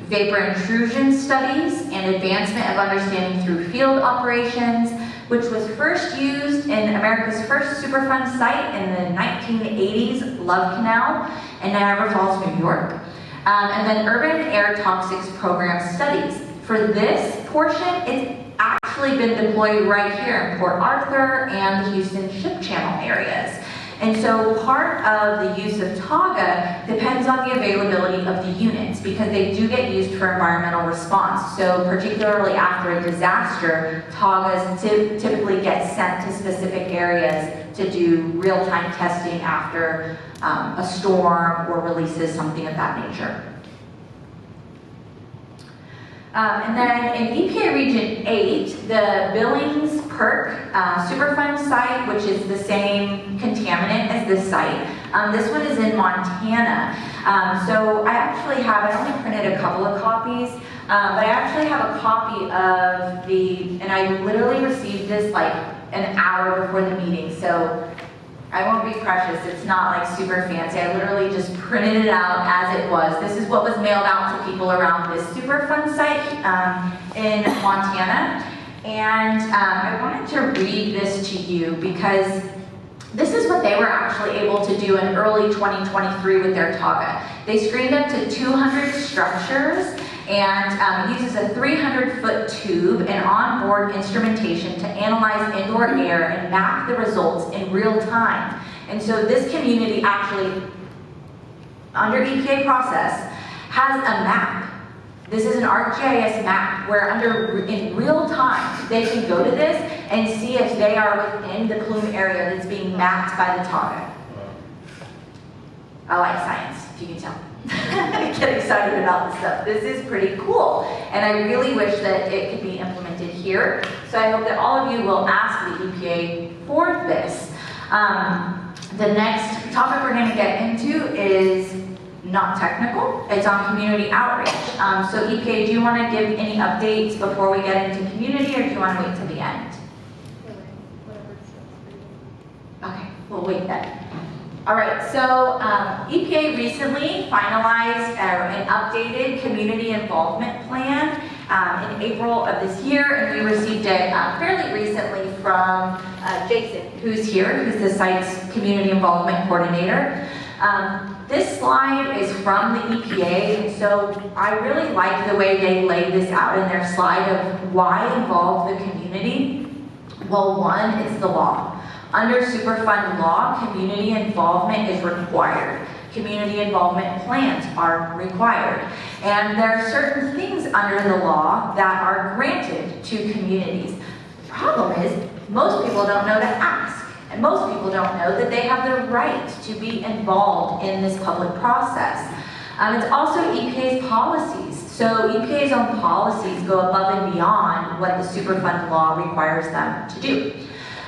S2: vapor intrusion studies, and advancement of understanding through field operations, which was first used in America's first Superfund site in the 1980s, Love Canal, in Niagara Falls, New York. And then urban air toxics program studies. For this portion, it's actually been deployed right here in Port Arthur and the Houston Ship Channel areas. And so part of the use of Taga depends on the availability of the units, because they do get used for environmental response. So particularly after a disaster, Tagas typically get sent to specific areas to do real-time testing after a storm or releases, something of that nature. And then in EPA Region 8, the Billings Perk Superfund site, which is the same contaminant as this site, this one is in Montana. So I only printed a couple of copies, but I actually have a copy of and I literally received this like an hour before the meeting, so I won't be precious, it's not like super fancy. I literally just printed it out as it was. This is what was mailed out to people around this Superfund site in Montana. And I wanted to read this to you because this is what they were actually able to do in early 2023 with their Taga. They screened up to 200 structures and uses a 300-foot tube and onboard instrumentation to analyze indoor air and map the results in real time. And so this community actually, under EPA process, has a map. This is an ArcGIS map where in real time, they can go to this and see if they are within the plume area that's being mapped by the Taga. I like science, if you can tell. I get excited about this stuff. This is pretty cool, and I really wish that it could be implemented here. So I hope that all of you will ask the EPA for this. The next topic we're going to get into is not technical. It's on community outreach. So EPA, do you want to give any updates before we get into community, or do you want to wait till the end? Okay, we'll wait then. All right, so EPA recently finalized an updated community involvement plan in April of this year, and we received it fairly recently from Jason, who's here, who's the site's community involvement coordinator. This slide is from the EPA, and so I really like the way they lay this out in their slide of why involve the community. Well, one, it's the law. Under Superfund law, community involvement is required. Community involvement plans are required. And there are certain things under the law that are granted to communities. The problem is, most people don't know to ask. And most people don't know that they have the right to be involved in this public process. It's also EPA's policies. So EPA's own policies go above and beyond what the Superfund law requires them to do.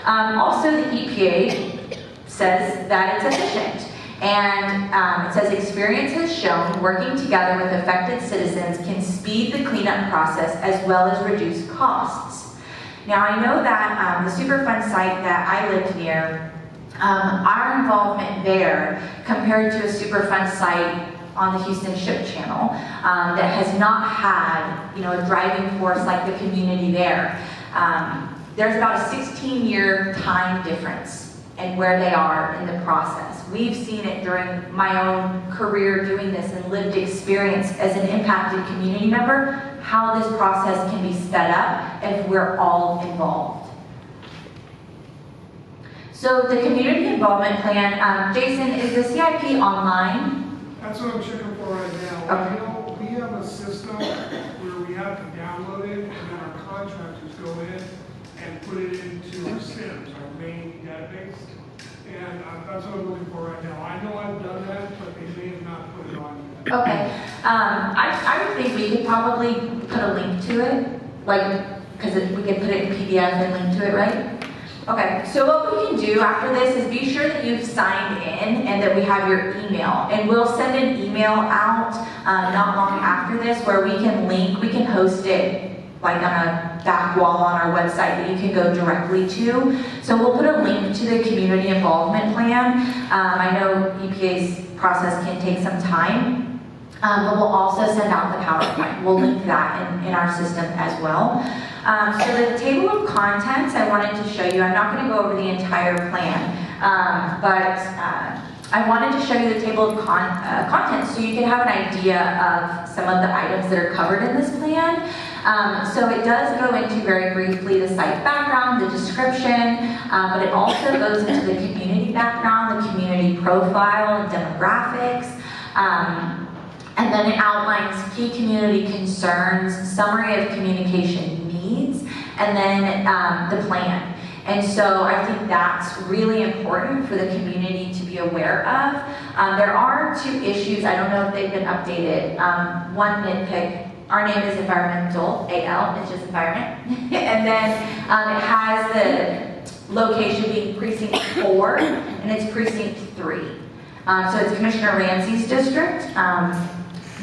S2: Also, the EPA says that it's efficient. And it says experience has shown working together with affected citizens can speed the cleanup process as well as reduce costs. Now I know that the Superfund site that I lived near, our involvement there compared to a Superfund site on the Houston Ship Channel that has not had, a driving force like the community there. There's about a 16-year time difference in where they are in the process. We've seen it during my own career doing this and lived experience as an impacted community member, how this process can be sped up if we're all involved. So the community involvement plan, Jason, is the CIP online?
S12: That's what I'm checking for right now.
S2: Okay.
S12: I know we have a system where we have to download it, and then our contractors go in and put it into our SIMS, our main database. And that's what I'm looking for right now. I know I've done that, but they may have not put it on yet.
S2: Okay. I would think we could probably put a link to it, because we could put it in PDF and link to it, right? Okay, so what we can do after this is be sure that you've signed in and that we have your email. And we'll send an email out not long after this where we can host it like on a back wall on our website that you can go directly to. So we'll put a link to the community involvement plan. I know EPA's process can take some time, but we'll also send out the PowerPoint. We'll link that in our system as well. So the table of contents I wanted to show you, I'm not going to go over the entire plan, but I wanted to show you the table of contents so you can have an idea of some of the items that are covered in this plan. So it does go into very briefly the site background, the description, but it also goes into the community background, the community profile, and demographics. And then it outlines key community concerns, summary of communication needs, and then the plan. And so I think that's really important for the community to be aware of. There are 2 issues, I don't know if they've been updated. One nitpick, our name is environmental, AL, it's just environment. And then it has the location being precinct 4, and it's precinct 3. So it's Commissioner Ramsey's district,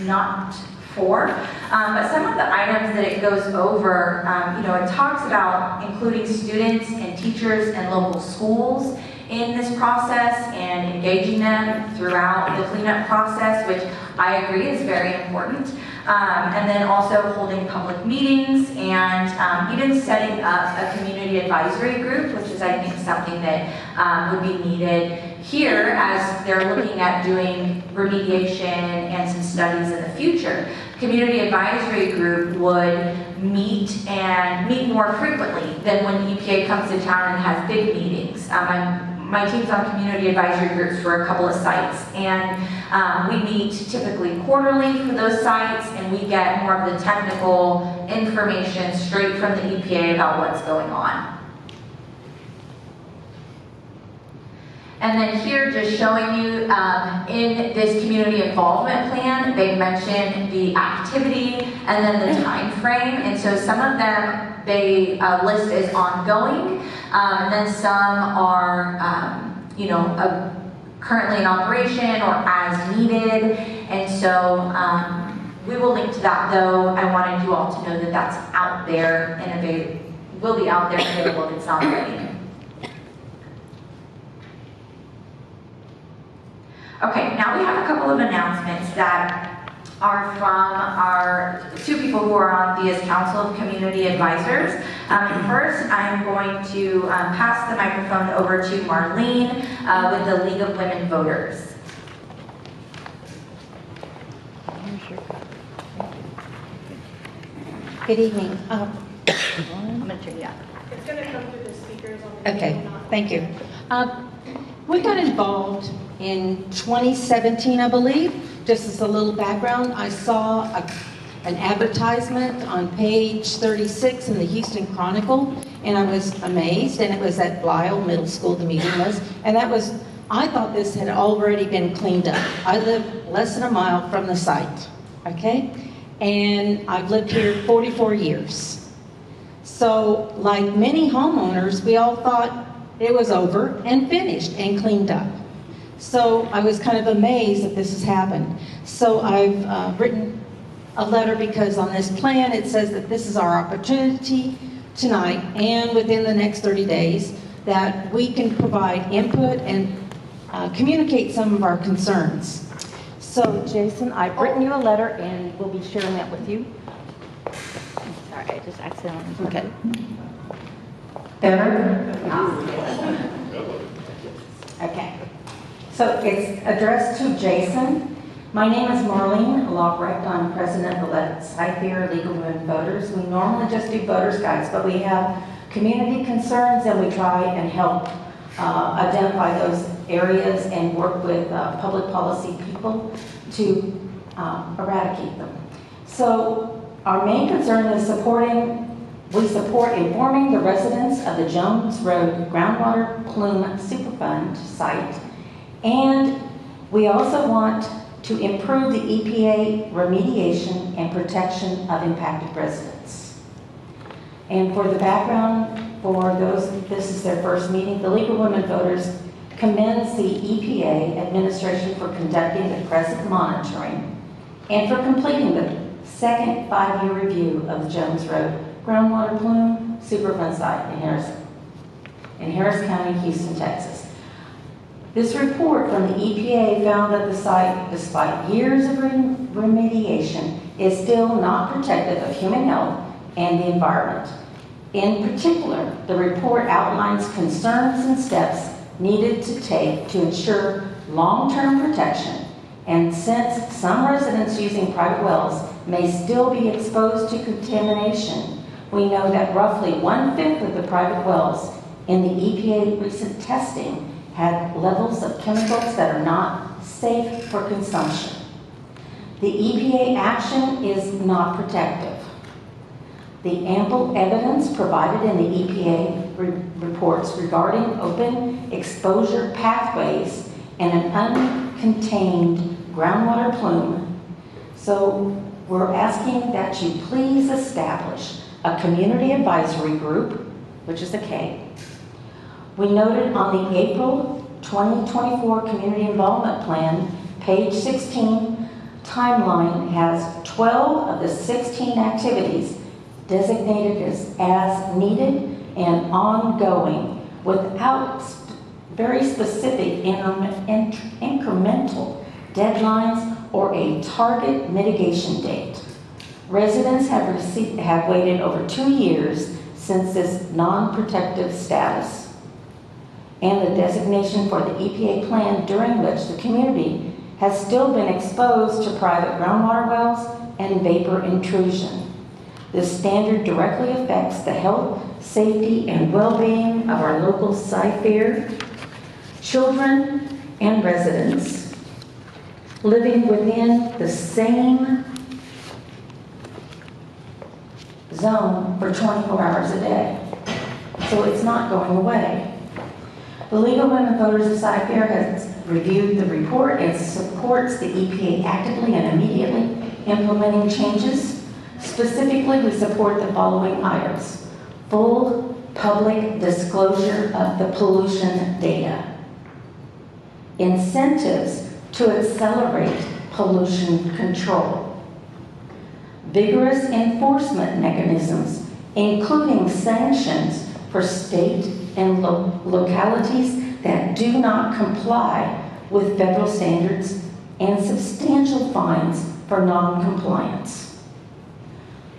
S2: not 4. But some of the items that it goes over, it talks about including students and teachers and local schools in this process and engaging them throughout the cleanup process, which I agree is very important. And then also holding public meetings and even setting up a community advisory group, which is, I think, something that would be needed here as they're looking at doing remediation and some studies in the future. Community advisory group would meet more frequently than when EPA comes to town and has big meetings. My team's on community advisory groups for a couple of sites, and we meet typically quarterly for those sites, and we get more of the technical information straight from the EPA about what's going on. And then here, just showing you in this community involvement plan, they mention the activity and then the time frame. And so some of them they list as ongoing, and then some are, currently in operation or as needed. And so we will link to that, though. I wanted you all to know that that's out there and will be out there and available if it's not ready. Okay, now we have a couple of announcements that are from our 2 people who are on THEA's Council of Community Advisors. First, I'm going to pass the microphone over to Marlene with the League of Women Voters.
S1: Good evening. I'm going to turn you up.
S6: It's going to come through the speakers on the
S1: Okay.
S6: table, not
S13: Thank you. We got involved in 2017, I believe. Just as a little background, I saw an advertisement on page 36 in the Houston Chronicle, and I was amazed, and it was at Lyle Middle School, the meeting was, and I thought this had already been cleaned up. I live less than a mile from the site, okay? And I've lived here 44 years. So, like many homeowners, we all thought it was over and finished and cleaned up. So I was kind of amazed that this has happened. So I've written a letter because on this plan it says that this is our opportunity tonight and within the next 30 days that we can provide input and communicate some of our concerns. So Jason, I've written you a letter and we'll be sharing that with you. Sorry, I just accidentally. Okay. Better? Okay. So it's addressed to Jason. My name is Marlene Lockhart. I'm president of the Cypress League of Women Voters. We normally just do voters guides, but we have community concerns and we try and help identify those areas and work with public policy people to eradicate them. So our main concern is we support informing the residents of the Jones Road Groundwater Plume Superfund site, and we also want to improve the EPA remediation and protection of impacted residents. And for the background, for those, this is their first meeting, the League of Women Voters commends the EPA administration for conducting the present monitoring and for completing the second 5-year review of the Jones Road Groundwater Plume Superfund site in Harris County, Houston, Texas. This report from the EPA found that the site, despite years of remediation, is still not protective of human health and the environment. In particular, the report outlines concerns and steps needed to take to ensure long-term protection, and since some residents using private wells may still be exposed to contamination, we know that roughly 1/5 of the private wells in the EPA recent testing had levels of chemicals that are not safe for consumption. The EPA action is not protective. The ample evidence provided in the EPA reports regarding open exposure pathways and an uncontained groundwater plume. So we're asking that you please establish a community advisory group, which is a K. We noted on the April 2024 Community Involvement Plan, page 16, timeline has 12 of the 16 activities designated as needed and ongoing without very specific incremental deadlines or a target mitigation date. Residents have waited over 2 years since this non-protective status and the designation for the EPA plan, during which the community has still been exposed to private groundwater wells and vapor intrusion. This standard directly affects the health, safety, and well-being of our local Cypress children and residents living within the same zone for 24 hours a day. So it's not going away. The League of Women Voters of Cypress has reviewed the report and supports the EPA actively and immediately implementing changes. Specifically, we support the following items: full public disclosure of the pollution data, incentives to accelerate pollution control, vigorous enforcement mechanisms, including sanctions for state and localities that do not comply with federal standards, and substantial fines for non-compliance.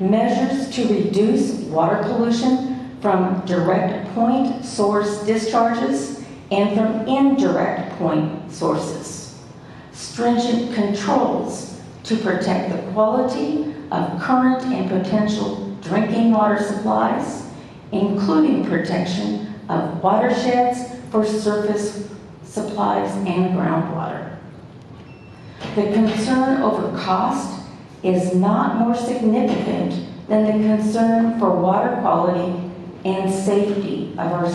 S13: Measures to reduce water pollution from direct point source discharges and from indirect point sources. Stringent controls to protect the quality of current and potential drinking water supplies, including protection of watersheds for surface supplies and groundwater. The concern over cost is not more significant than the concern for water quality and safety of our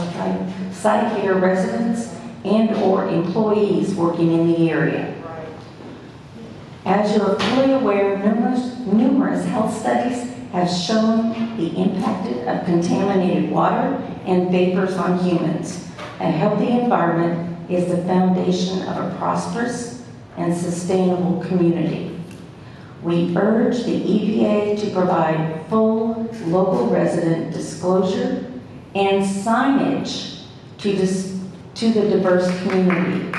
S13: site care residents and/or employees working in the area. As you're fully aware, numerous health studies have shown the impact of contaminated water and vapors on humans. A healthy environment is the foundation of a prosperous and sustainable community. We urge the EPA to provide full local resident disclosure and signage to the diverse community,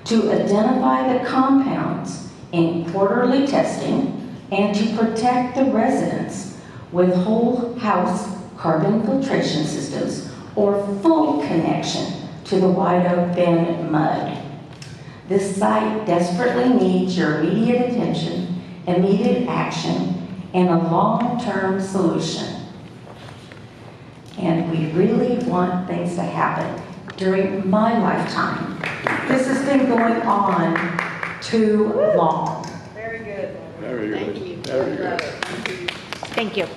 S13: to identify the compounds in quarterly testing, and to protect the residents with whole house carbon filtration systems or full connection to the White Oak Bend mud. This site desperately needs your immediate attention, immediate action, and a long-term solution. And we really want things to happen during my lifetime. This has been going on too long.
S8: Very good.
S5: Very good.
S8: Thank you.
S5: Very good.
S1: Thank you.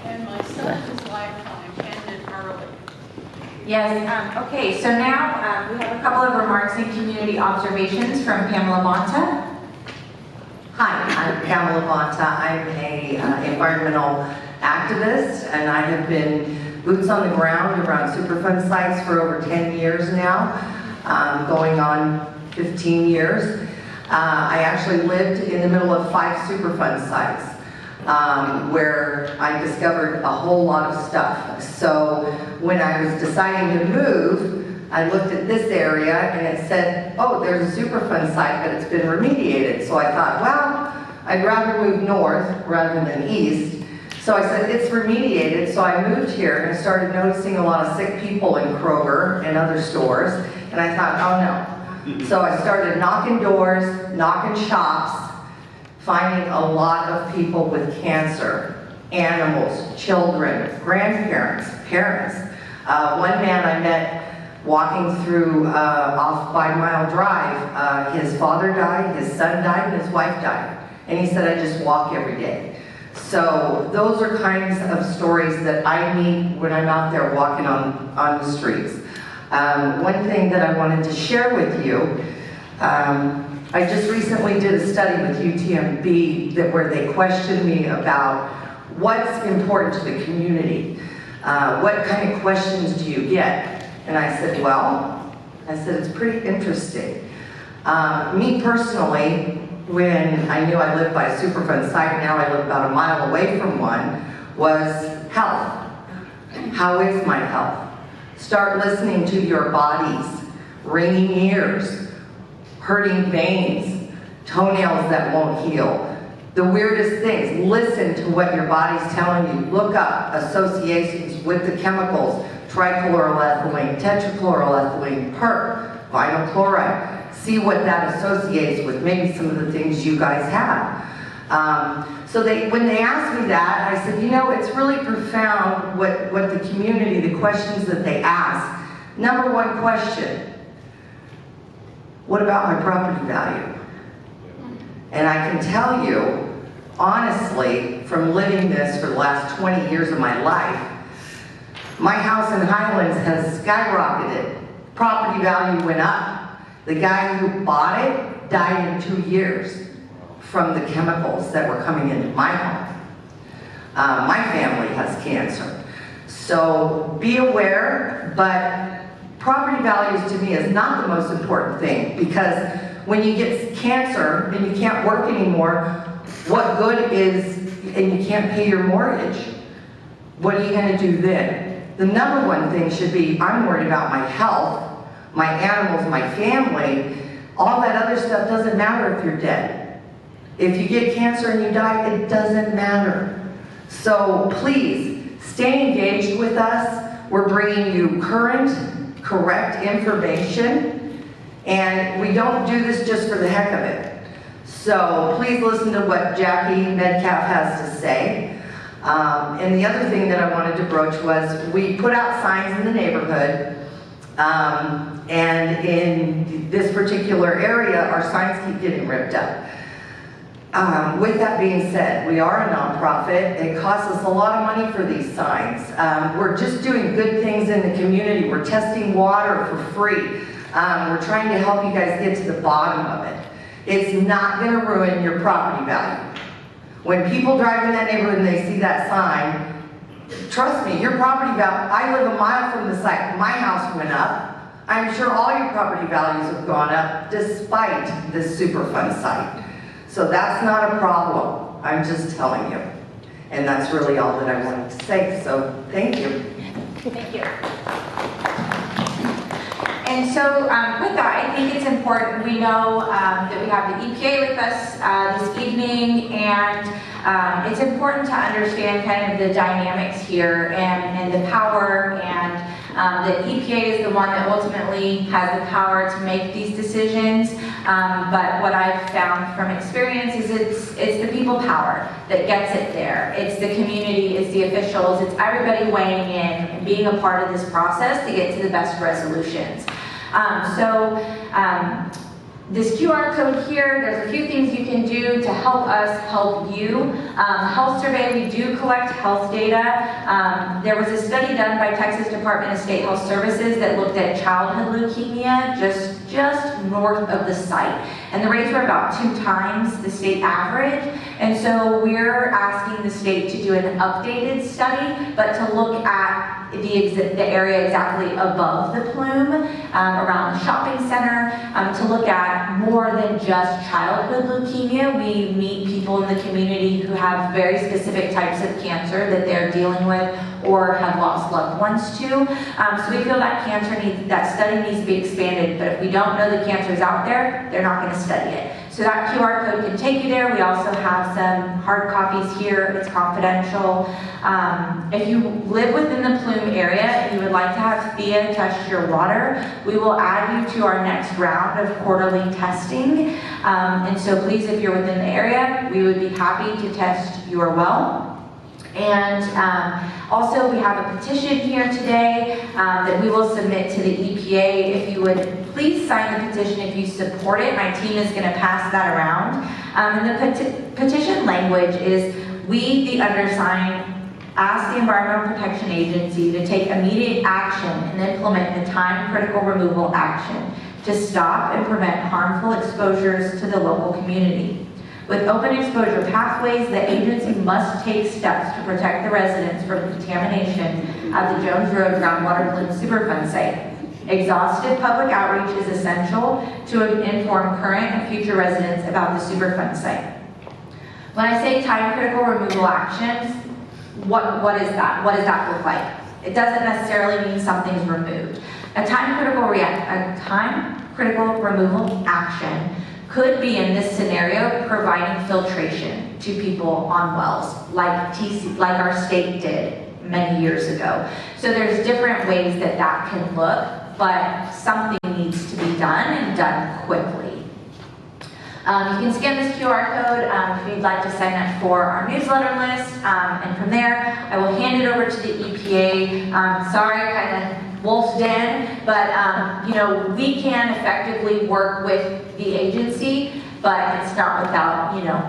S8: And my son's lifetime ended early.
S2: Yes, okay, so now we have a couple of remarks and community observations from Pamela Bonta.
S14: Hi, I'm Pamela Bonta. I'm a environmental activist, and I have been boots on the ground around Superfund sites for over 10 years now, going on 15 years. I actually lived in the middle of 5 Superfund sites where I discovered a whole lot of stuff. So when I was deciding to move, I looked at this area and it said, oh, there's a Superfund site, but it's been remediated. So I thought, well, I'd rather move north rather than east. So I said, it's remediated. So I moved here and I started noticing a lot of sick people in Kroger and other stores. And I thought, oh no. So I started knocking doors, knocking shops, finding a lot of people with cancer, animals, children, grandparents, parents. One man I met walking through off 5 Mile Drive, his father died, his son died, and his wife died. And he said, I just walk every day. So those are kinds of stories that I meet when I'm out there walking on the streets. One thing that I wanted to share with you, I just recently did a study with UTMB where they questioned me about what's important to the community. What kind of questions do you get? And I said, well, it's pretty interesting. Me personally, when I knew I lived by a Superfund site, now I live about a mile away from one, was health. How is my health? Start listening to your bodies, ringing ears, hurting veins, toenails that won't heal. The weirdest things, listen to what your body's telling you. Look up associations with the chemicals, trichloroethylene, tetrachloroethylene, PERC, vinyl chloride. See what that associates with maybe some of the things you guys have. So when they asked me that, I said, you know, it's really profound what the community, the questions that they ask. Number one question, what about my property value? And I can tell you, honestly, from living this for the last 20 years of my life, my house in Highlands has skyrocketed. Property value went up. The guy who bought it died in 2 years from the chemicals that were coming into my home. My family has cancer. So be aware, but property values to me is not the most important thing, because when you get cancer and you can't work anymore, what good is, and you can't pay your mortgage, what are you going to do then? The number one thing should be, I'm worried about my health, my animals, my family. All that other stuff doesn't matter if you're dead. If you get cancer and you die, it doesn't matter. So please, stay engaged with us. We're bringing you current, correct information, and we don't do this just for the heck of it. So please listen to what Jackie Metcalf has to say. And the other thing that I wanted to broach was we put out signs in the neighborhood, and in this particular area, our signs keep getting ripped up. With that being said, we are a nonprofit. It costs us a lot of money for these signs. We're just doing good things in the community. We're testing water for free. We're trying to help you guys get to the bottom of it. It's not going to ruin your property value. When people drive in that neighborhood and they see that sign, trust me, your property value, I live a mile from the site, my house went up. I'm sure all your property values have gone up despite this Superfund site. So that's not a problem, I'm just telling you. And that's really all that I wanted to say, so thank you.
S2: Thank you. And so with that, I think it's important, we know that we have the EPA with us this evening, and it's important to understand kind of the dynamics here and the power, and that EPA is the one that ultimately has the power to make these decisions. But what I've found from experience is it's the people power that gets it there. It's the community, it's the officials, it's everybody weighing in and being a part of this process to get to the best resolutions. This QR code here, there's a few things you can do to help us help you. Health survey, we do collect health data. There was a study done by Texas Department of State Health Services that looked at childhood leukemia just north of the site. And the rates were about 2 times the state average. And so we're asking the state to do an updated study, but to look at the area exactly above the plume, around the shopping center, to look at more than just childhood leukemia. We meet people in the community who have very specific types of cancer that they're dealing with or have lost loved ones to. So we feel that that study needs to be expanded, but if we don't know the cancer is out there, they're not going to study it. So that QR code can take you there. We also have some hard copies here. It's confidential. If you live within the plume area and you would like to have Thea test your water, we will add you to our next round of quarterly testing. And so please, if you're within the area, we would be happy to test your well. And also we have a petition here today that we will submit to the EPA. If you would please sign the petition if you support it. My team is going to pass that around. And the petition language is, we, the undersigned, ask the Environmental Protection Agency to take immediate action and implement the time-critical removal action to stop and prevent harmful exposures to the local community. With open exposure pathways, the agency must take steps to protect the residents from contamination at the Jones Road Groundwater Plume Superfund site. Exhaustive public outreach is essential to inform current and future residents about the Superfund site. When I say time-critical removal actions, what is that? What does that look like? It doesn't necessarily mean something's removed. A time-critical removal action could be, in this scenario, providing filtration to people on wells, like our state did many years ago. So there's different ways that can look, but something needs to be done and done quickly. You can scan this QR code if you'd like to sign up for our newsletter list, and from there, I will hand it over to the EPA. Sorry, kind of wolf's den, but you know, we can effectively work with the agency, but it's not without, you know,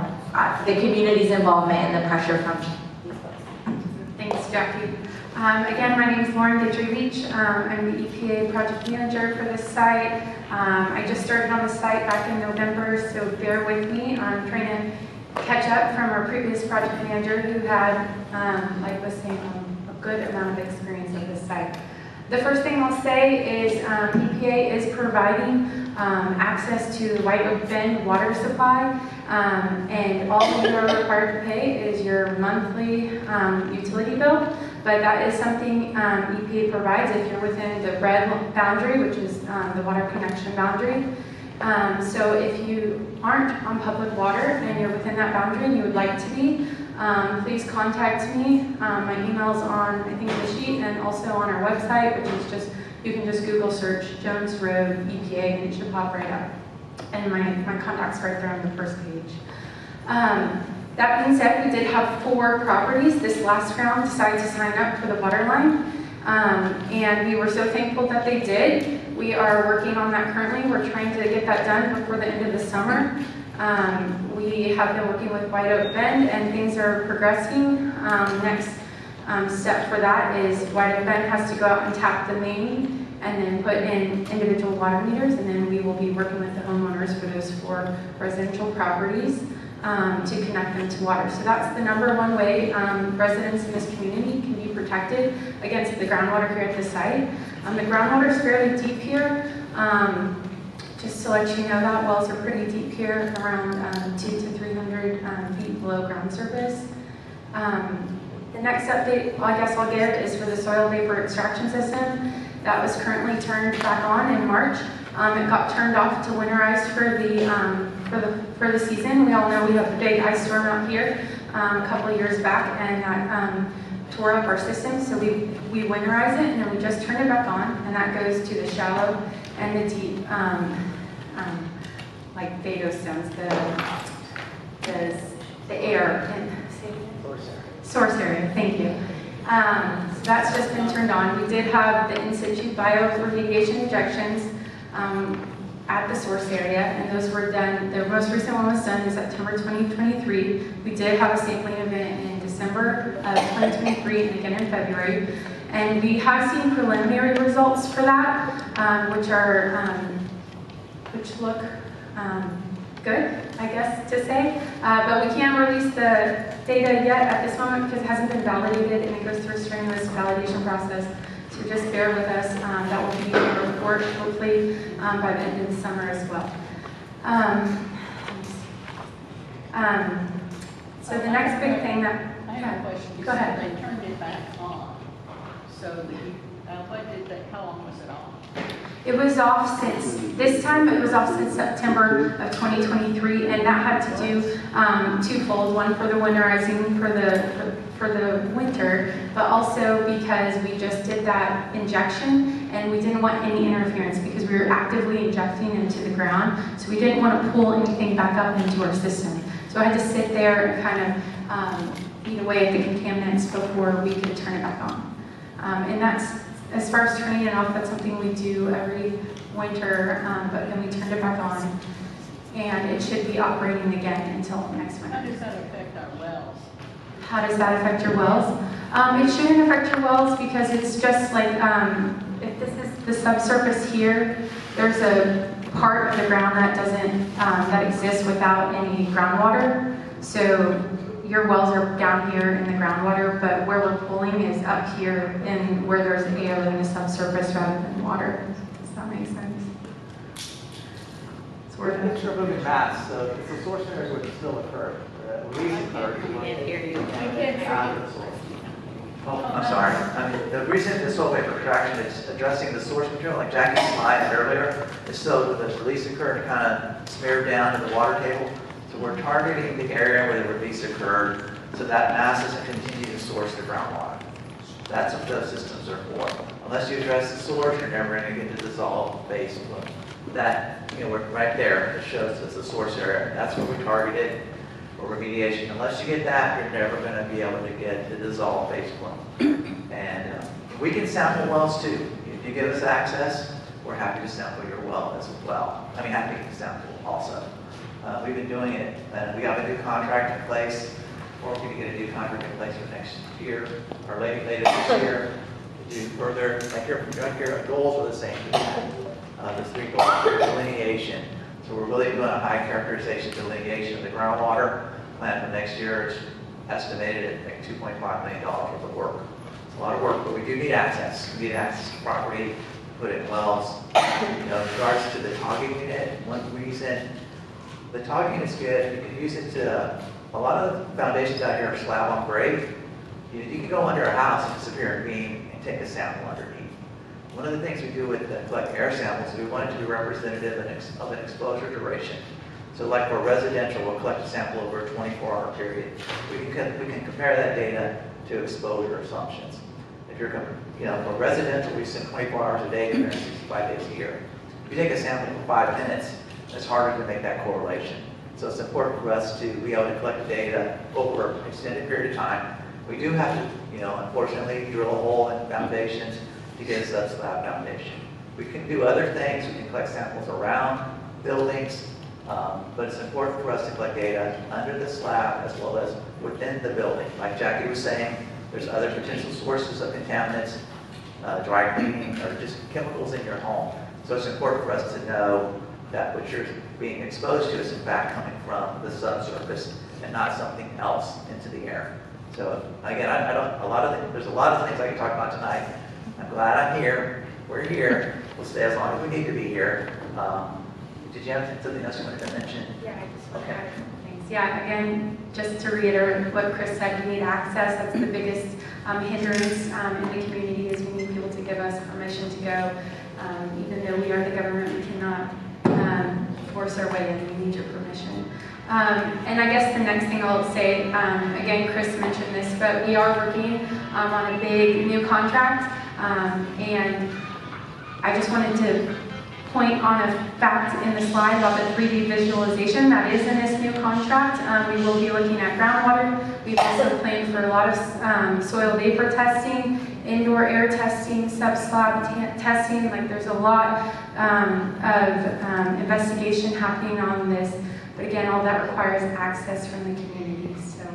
S2: the community's involvement and the pressure from these folks.
S6: Thanks, Jackie. Again, my name is Lauren Guidry-Leach. I'm the EPA project manager for this site. I just started on the site back in November, so bear with me. I'm trying to catch up from our previous project manager who had, like was saying, a good amount of experience at this site. The first thing I'll say is EPA is providing access to the White Oak Bend water supply, and all you are required to pay is your monthly utility bill. But that is something EPA provides if you're within the red boundary, which is the water connection boundary. So if you aren't on public water and you're within that boundary and you would like to be, please contact me. My email's on, I think, the sheet, and also on our website, which is just, you can just Google search Jones Road EPA and it should pop right up. And my contact's right there on the first page. That being said, we did have 4 properties this last round decide to sign up for the water line. And we were so thankful that they did. We are working on that currently. We're trying to get that done before the end of the summer. We have been working with White Oak Bend and things are progressing. Next step for that is White Oak Bend has to go out and tap the main and then put in individual water meters, and then we will be working with the homeowners for those 4 residential properties to connect them to water. So that's the #1 way residents in this community can be protected against the groundwater here at the site. The groundwater is fairly deep here. Just to let you know that wells are pretty deep here, around 200 to 300 feet below ground surface. The next update I guess I'll give is for the soil vapor extraction system. That was currently turned back on in March. It got turned off to winterize for the season. We all know we have a big ice storm out here a couple of years back, and that tore up our system. So we winterize it, and then we just turn it back on, and that goes to the shallow and the deep, like Beto stones, the air and source area. Thank you. So that's just been turned on. We did have the in situ bioremediation injections at the source area, and those were done. The most recent one was done in September 2023. We did have a sampling event in December of 2023 and again in February. And we have seen preliminary results for that, which look good, I guess to say. But we can't release the data yet at this moment because it hasn't been validated and it goes through a strenuous validation process. So just bear with us. That will be in a report hopefully by the end of the summer as well. So the next big thing that...
S8: I have a question. You
S6: Go
S8: said
S6: ahead.
S8: they turned it back on. So how long was it on?
S6: It was off since, this time it was off since September of 2023, and that had to do twofold. One for the winterizing for the winter, but also because we just did that injection and we didn't want any interference because we were actively injecting into the ground. So we didn't want to pull anything back up into our system. So I had to sit there and kind of eat away at the contaminants before we could turn it back on. And that's, as far as turning it off, that's something we do every winter, but then we turned it back on, and it should be operating again until next winter.
S8: How does that affect our wells?
S6: How does that affect your wells? It shouldn't affect your wells because it's just like, if this is the subsurface here, there's a part of the ground that doesn't, that exists without any groundwater. So your wells are down here in the groundwater, but where we're pulling is up here and where there's air in the subsurface rather than water. Does that make sense? So we're
S3: Picture of moving mass, so if the source area would still occur. Release occurred. Oh, I'm sorry. I mean, the reason the soil vapor extraction is addressing the source material, like Jackie's slide earlier, is so that the release occurred to kind of smear down to the water table. So we're targeting the area where the release occurred so that mass doesn't continue to source the groundwater. That's what those systems are for. Unless you address the source, you're never going to get to dissolve base. That, we're right there. It shows us the source area. That's what we targeted for remediation. Unless you get that, you're never going to be able to get the dissolve base flow. And we can sample wells too. If you give us access, we're happy to sample your well as well. I mean, happy to sample also. We've been doing it, and we have a new contract in place. We're going to get a new contract in place for next year, or later this year, to do further, like your goals are the same. The 3 goals, delineation. So we're really doing a high characterization delineation of the groundwater plan for next year. It's estimated at like $2.5 million worth of work. It's a lot of work, but we do need access. We need access to property, put in wells. In regards to the togging unit, one reason the togging unit's good, you can use it to, a lot of the foundations out here are slab on grade. You can go under a house and disappear and beam and take a sample underneath. One of the things we do with collect air samples, we want it to be representative of an exposure duration. So like for residential, we'll collect a sample over a 24-hour period. We can compare that data to exposure assumptions. If you're, for residential, we send 24 hours a day, 365 days a year. If you take a sample for 5 minutes, it's harder to make that correlation. So it's important for us to be able to collect data over an extended period of time. We do have to, unfortunately, drill a hole in foundations to get a subslab foundation. We can do other things. We can collect samples around buildings, but it's important for us to collect data under the slab as well as within the building. Like Jackie was saying, there's other potential sources of contaminants, dry cleaning, or just chemicals in your home. So it's important for us to know that what you're being exposed to is in fact coming from the subsurface and not something else into the air. So again, there's a lot of things I can talk about tonight. I'm glad I'm here. We're here. We'll stay as long as we need to be here. Did you have something else you wanted to mention?
S6: Yeah, I just want to
S3: Okay.
S6: add a couple things. Yeah, again, just to reiterate what Chris said, we need access. That's the biggest hindrance in the community is we need people to give us permission to go. Even though we are the government, we cannot force our way in. We need your permission. And I guess the next thing I'll say, again, Chris mentioned this, but we are working on a big new contract. And I just wanted to point on a fact in the slide about the 3D visualization that is in this new contract. We will be looking at groundwater. We've also planned for a lot of soil vapor testing, indoor air testing, subslab testing. Like there's a lot of investigation happening on this. But again, all that requires access from the community. So.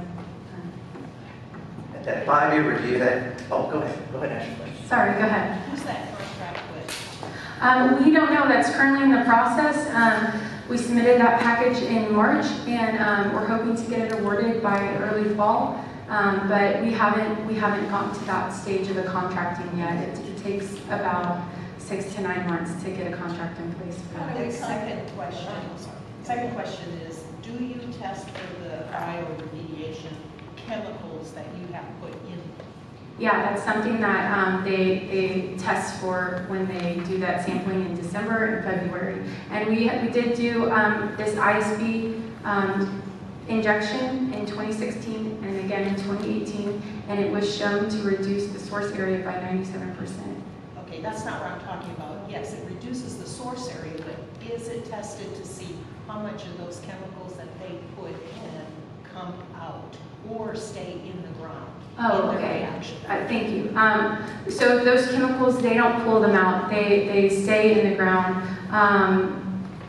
S3: That 5-year review that, oh, go ahead, Ashley.
S6: Sorry, go ahead.
S8: Who's that contract with?
S6: We don't know. That's currently in the process. We submitted that package in March, and we're hoping to get it awarded by early fall. But we haven't gotten to that stage of the contracting yet. It takes about 6 to 9 months to get a contract in place for that.
S8: The second question is, do you test for the bioremediation chemicals that you have put in?
S6: Yeah, that's something that they test for when they do that sampling in December and February. And we did do this ISB injection in 2016 and again in 2018, and it was shown to reduce the source area by 97%.
S8: Okay, that's not what I'm talking about. Yes, it reduces the source area, but is it tested to see how much of those chemicals that they put in come out or stay in the ground?
S6: Oh, okay. Thank you. So those chemicals, they don't pull them out. They stay in the ground.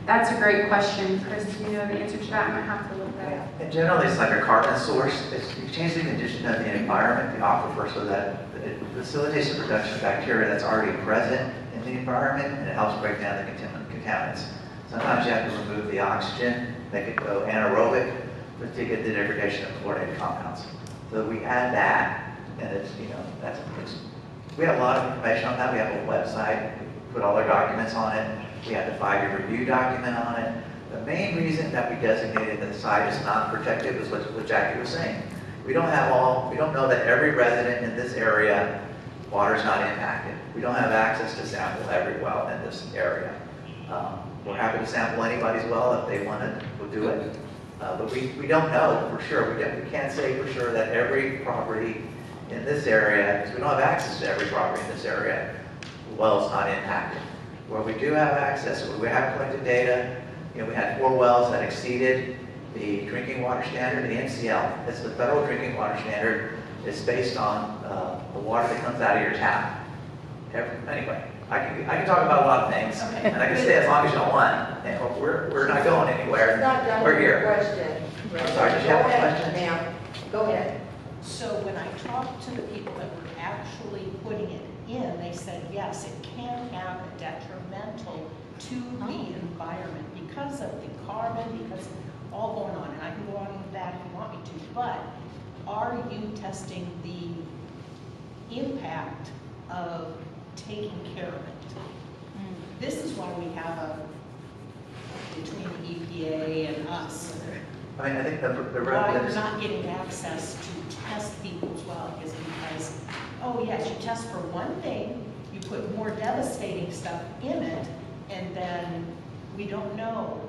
S6: That's a great question. Chris, do you know the answer to that? I might have to look that up.
S3: And generally, it's like a carbon source. You change the condition of the environment, the aquifer, so that it facilitates the production of bacteria that's already present in the environment, and it helps break down the contaminants. Sometimes you have to remove the oxygen. They could go anaerobic to get the degradation of fluorinated compounds. So we add that, and we have a lot of information on that. We have a website. We put all our documents on it. We have the 5-year review document on it. The main reason that we designated that the site is not protected is what Jackie was saying. We don't know that every resident in this area, water's not impacted. We don't have access to sample every well in this area. We're happy to sample anybody's well if they want to, we'll do it. But we don't know for sure. We can't say for sure that every property in this area, because we don't have access to every property in this area, well is not impacted. Where we do have access, where we have collected data, we had 4 wells that exceeded the drinking water standard, the MCL. It's the federal drinking water standard. It's based on the water that comes out of your tap. Anyway, I can talk about a lot of things,
S8: okay,
S3: and I can stay as long as you want. And we're not going anywhere.
S14: It's not done
S3: We're
S14: with
S3: here.
S14: your question.
S3: I'm sorry, did you have a question?
S14: Ma'am, go ahead.
S8: So when I talked to the people that were actually putting it in, they said, yes, it can have a detrimental to the environment because of the carbon, because of all going on. And I can go on with that if you want me to, but are you testing the impact of taking care of it? This is why we have between the EPA and us,
S3: I mean, I think the
S8: why we're not getting access to test people's well is because, oh yes, you test for one thing, you put more devastating stuff in it, and then we don't know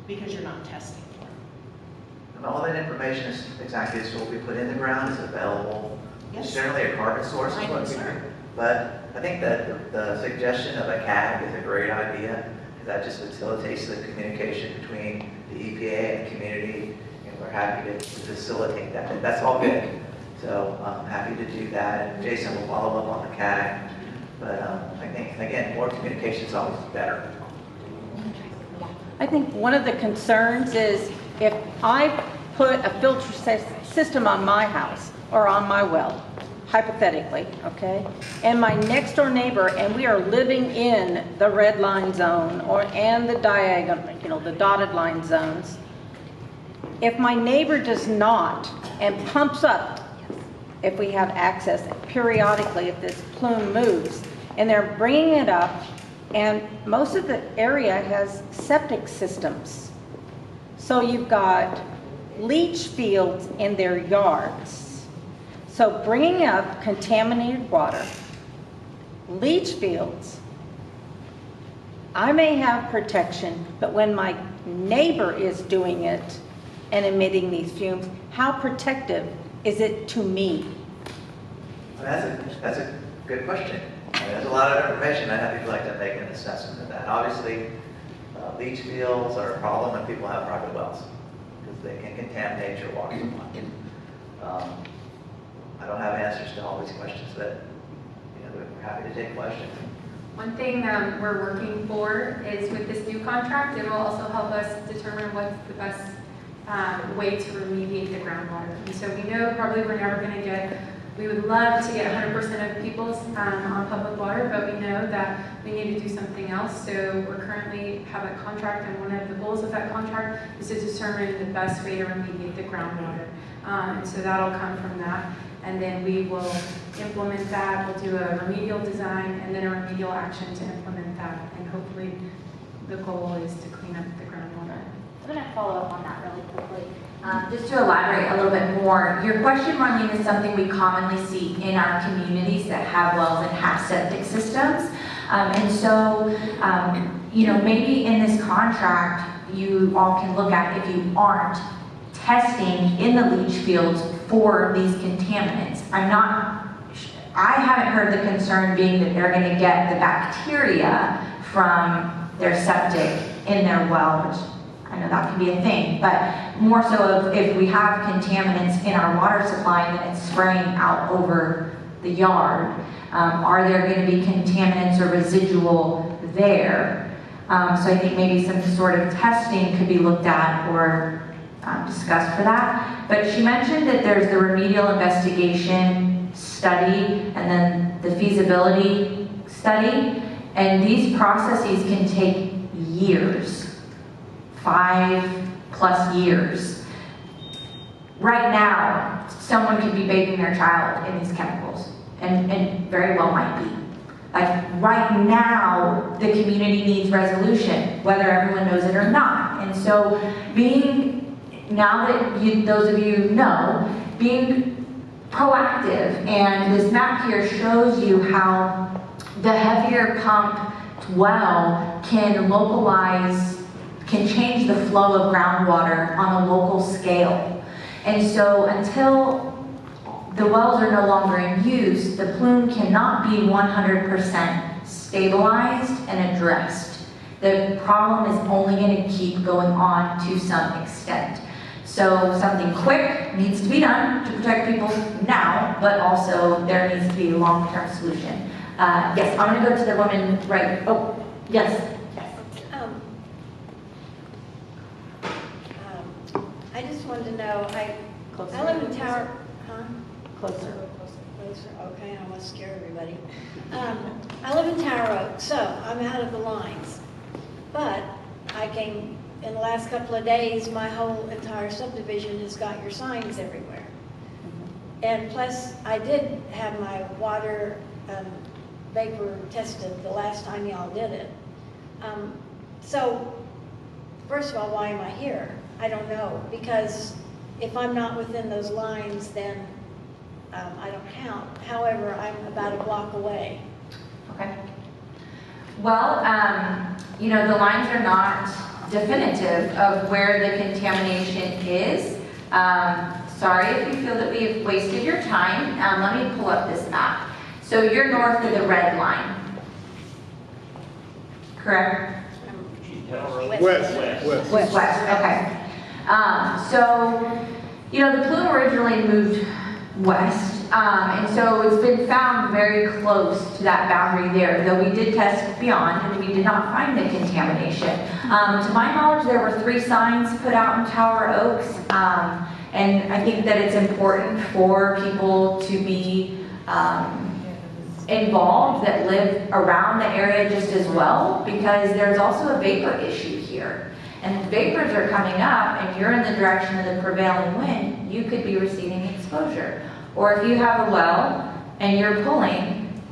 S8: because you're not testing for it.
S3: And all that information is exactly as what we put in the ground is available.
S8: Yes.
S3: It's generally a carbon source.
S8: I know, sir.
S3: But I think that the suggestion of a CAG is a great idea. That just facilitates the communication between the EPA and the community, and we're happy to facilitate that. And that's all good. So I'm happy to do that, and Jason will follow up on the CAG. But I think, again, more communication is always better.
S13: I think one of the concerns is if I put a filter system on my house or on my well, hypothetically, okay, and my next door neighbor, and we are living in the red line zone and the diagonal, the dotted line zones, if my neighbor does not and pumps up, if we have access periodically, if this plume moves, and they're bringing it up, and most of the area has septic systems. So you've got leach fields in their yards. So bringing up contaminated water, leach fields, I may have protection, but when my neighbor is doing it and emitting these fumes, how protective is it to me?
S3: That's a good question. There's a lot of information. I have people like to make an assessment of that. Obviously, leach fields are a problem when people have private wells because they can contaminate your water supply. I don't have answers to all these questions, but we're happy to take questions.
S15: One thing we're working for is with this new contract, it will also help us determine what's the best way to remediate the groundwater. And so we know probably we're never going to get, we would love to get 100% of people's on public water, but we know that we need to do something else. So we're currently have a contract, and one of the goals of that contract is to determine the best way to remediate the groundwater. And so that'll come from that. And then we will implement that. We'll do a remedial design and then a remedial action to implement that. And hopefully the goal is to clean up the groundwater.
S2: I'm going to follow up on that really quickly. Just to elaborate a little bit more, your question, Marlene, is something we commonly see in our communities that have wells and have septic systems. And so, maybe in this contract, you all can look at if you aren't testing in the leach fields for these contaminants. I haven't heard the concern being that they're going to get the bacteria from their septic in their well, which I know that can be a thing, but more so of if we have contaminants in our water supply and then it's spraying out over the yard, are there going to be contaminants or residual there? So I think maybe some sort of testing could be looked at or discussed for that. But she mentioned that there's the remedial investigation study and then the feasibility study, and these processes can take years, 5+ years. Right now, someone could be bathing their child in these chemicals, and very well might be. Like right now, the community needs resolution, whether everyone knows it or not. And so now that those of you know, being proactive, and this map here shows you how the heavier pump well can change the flow of groundwater on a local scale. And so until the wells are no longer in use, the plume cannot be 100% stabilized and addressed. The problem is only going to keep going on to some extent. So something quick needs to be done to protect people now, but also there needs to be a long-term solution. Yes, I'm going to go to the woman right. Oh, yes.
S1: I just wanted to know, I live in Tower, huh?
S13: Closer.
S1: Closer, okay, I don't want to scare everybody. I live in Tower Oak, so I'm out of the lines. But in the last couple of days, my whole entire subdivision has got your signs everywhere. And plus, I did have my water vapor tested the last time y'all did it. So, first of all, why am I here? I don't know, because if I'm not within those lines, then I don't count. However, I'm about a block away.
S2: Okay. Well, the lines are not definitive of where the contamination is. Sorry if you feel that we have wasted your time. Let me pull up this map. So you're north of the red line, correct? West, okay. So, you know, the plume originally moved west, and so it's been found very close to that boundary there, though we did test beyond and we did not find the contamination. To my knowledge, there were 3 signs put out in Tower Oaks, and I think that it's important for people to be involved that live around the area just as well, because there's also a vapor issue here. And if vapors are coming up and you're in the direction of the prevailing wind, you could be receiving exposure. Or if you have a well and you're pulling,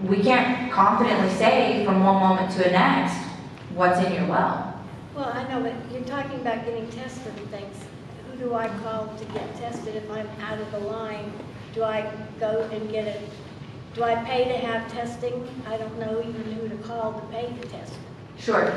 S2: we can't confidently say from one moment to the next what's in your well.
S1: Well, I know, but you're talking about getting tested and things. Who do I call to get tested if I'm out of the line? Do I go and get it? Do I pay to have testing? I don't know even who to call to pay to test.
S2: Sure.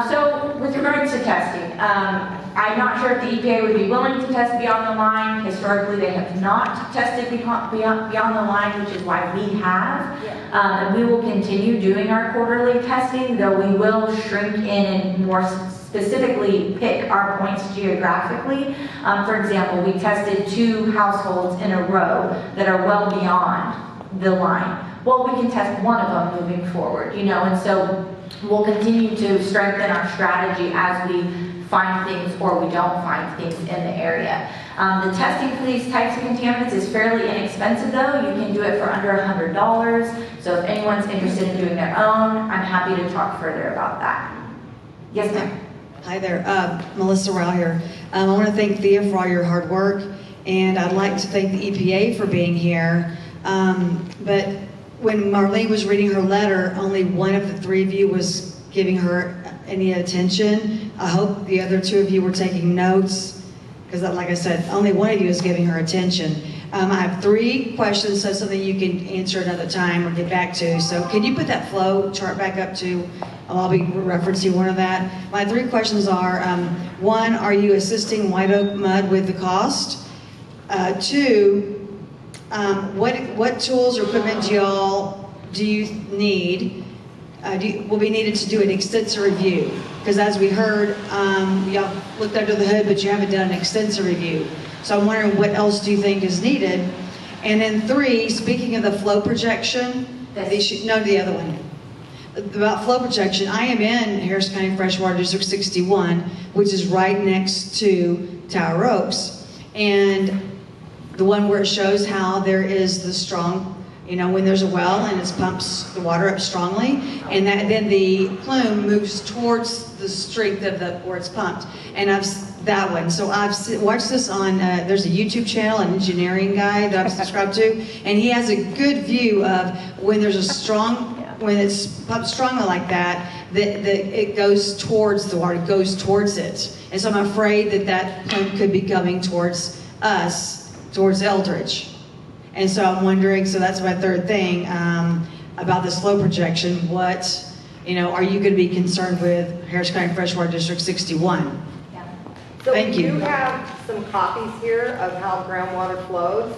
S2: So with regards to testing, I'm not sure if the EPA would be willing to test beyond the line. Historically, they have not tested beyond the line, which is why we have. And we will continue doing our quarterly testing, though we will shrink in and more specifically pick our points geographically. For example, we tested 2 households in a row that are well beyond the line. Well, we can test one of them moving forward, you know, and so we'll continue to strengthen our strategy as we find things or we don't find things in the area. The testing for these types of contaminants is fairly inexpensive though. You can do it for under $100. So if anyone's interested in doing their own, I'm happy to talk further about that. Yes, ma'am.
S16: Hi there, Melissa Rao here. I want to thank Thea for all your hard work, and I'd like to thank the EPA for being here. But when Marlene was reading her letter, only one of the 3 of you was giving her any attention. I hope the other 2 of you were taking notes, because like I said, only one of you is giving her attention. I have 3 questions, so something you can answer another time or get back to. So can you put that flow chart back up too? I'll be referencing one of that. My 3 questions are, 1, are you assisting White Oak Mud with the cost? 2, what tools or equipment do you need, will be needed to do an extensive review? Because as we heard, y'all looked under the hood, but you haven't done an extensive review. So I'm wondering what else do you think is needed? And then 3, speaking of the flow projection, no, the other one. About flow projection, I am in Harris County Freshwater District 61, which is right next to Tower Oaks. And the one where it shows how there is the strong, you know, when there's a well and it pumps the water up strongly, and then the plume moves towards the strength of where it's pumped. And that one. So I've watched this on, there's a YouTube channel, an engineering guy that I've subscribed to, and he has a good view of when there's a strong, when it's pumped strongly like that, it goes towards the water, it goes towards it. And so I'm afraid that plume could be coming towards us, towards Eldridge. And so I'm wondering, so that's my 3rd thing, about this flow projection. What, you know, are you going to be concerned with Harris County Freshwater District 61?
S14: So
S16: Thank you.
S14: We do have some copies here of how groundwater flows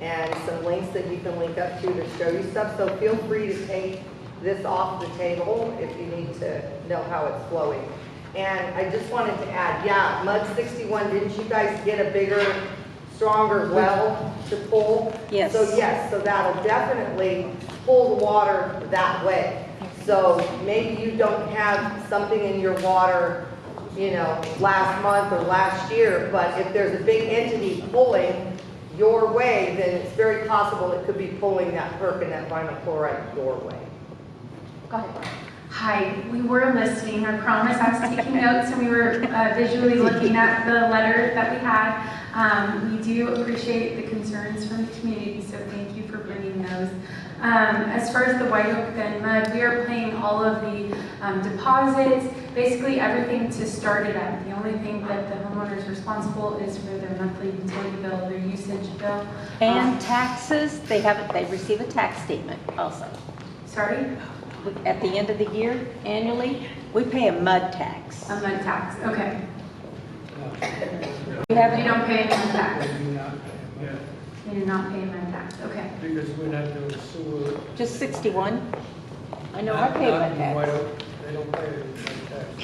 S14: and some links that you can link up to show you stuff. So feel free to take this off the table if you need to know how it's flowing. And I just wanted to add, yeah, Mud 61, didn't you guys get a bigger, stronger well to pull?
S13: Yes.
S14: So yes, so that'll definitely pull the water that way. So maybe you don't have something in your water, you know, last month or last year, but if there's a big entity pulling your way, then it's very possible it could be pulling that perc and that vinyl chloride your way.
S2: Go ahead.
S15: Hi, we were listening, I promise I was taking notes, and we were visually looking at the letter that we had. We do appreciate the concerns from the community, so thank you for bringing those. As far as the White Oak Bend Mud, we are paying all of the deposits, basically everything to start it up. The only thing that the homeowner is responsible is for their monthly utility bill, their usage bill.
S17: And taxes, they receive a tax statement also.
S15: Sorry?
S17: At the end of the year, annually, we pay a mud tax.
S15: A mud tax, okay.
S17: You have,
S15: you don't pay a mud tax.
S12: Yeah.
S15: You do not pay a mud tax, okay.
S12: Because we're not doing sewer.
S17: just 61. I know I pay mud
S12: Not in White
S17: tax.
S12: Oak,
S9: They don't pay any tax.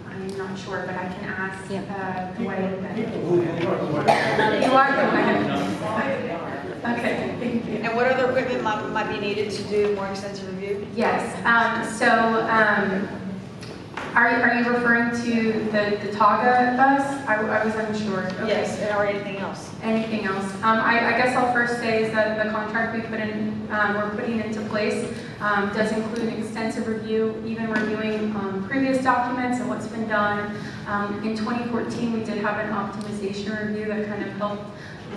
S15: I'm not sure, but I can ask Dwight.
S16: You are Dwight.
S15: Okay, thank you.
S16: And what other equipment might be needed to do more extensive review?
S15: Yes, are you referring to the Taga bus? I was unsure. Okay.
S16: Yes, or anything else?
S15: Anything else? I guess I'll first say is that the contract we're putting into place does include an extensive review, even reviewing previous documents and what's been done. In 2014, we did have an optimization review that kind of helped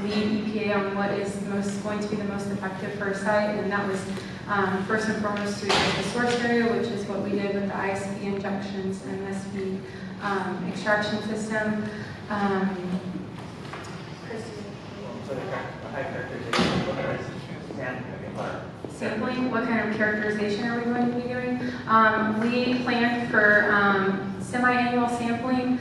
S15: lead EPA on what is going to be the most effective for a site, and that was first and foremost to address the source area, which is what we did with the ISP injections and MSP extraction system. Sampling, what kind of characterization are we going to be doing? We planned for semi-annual sampling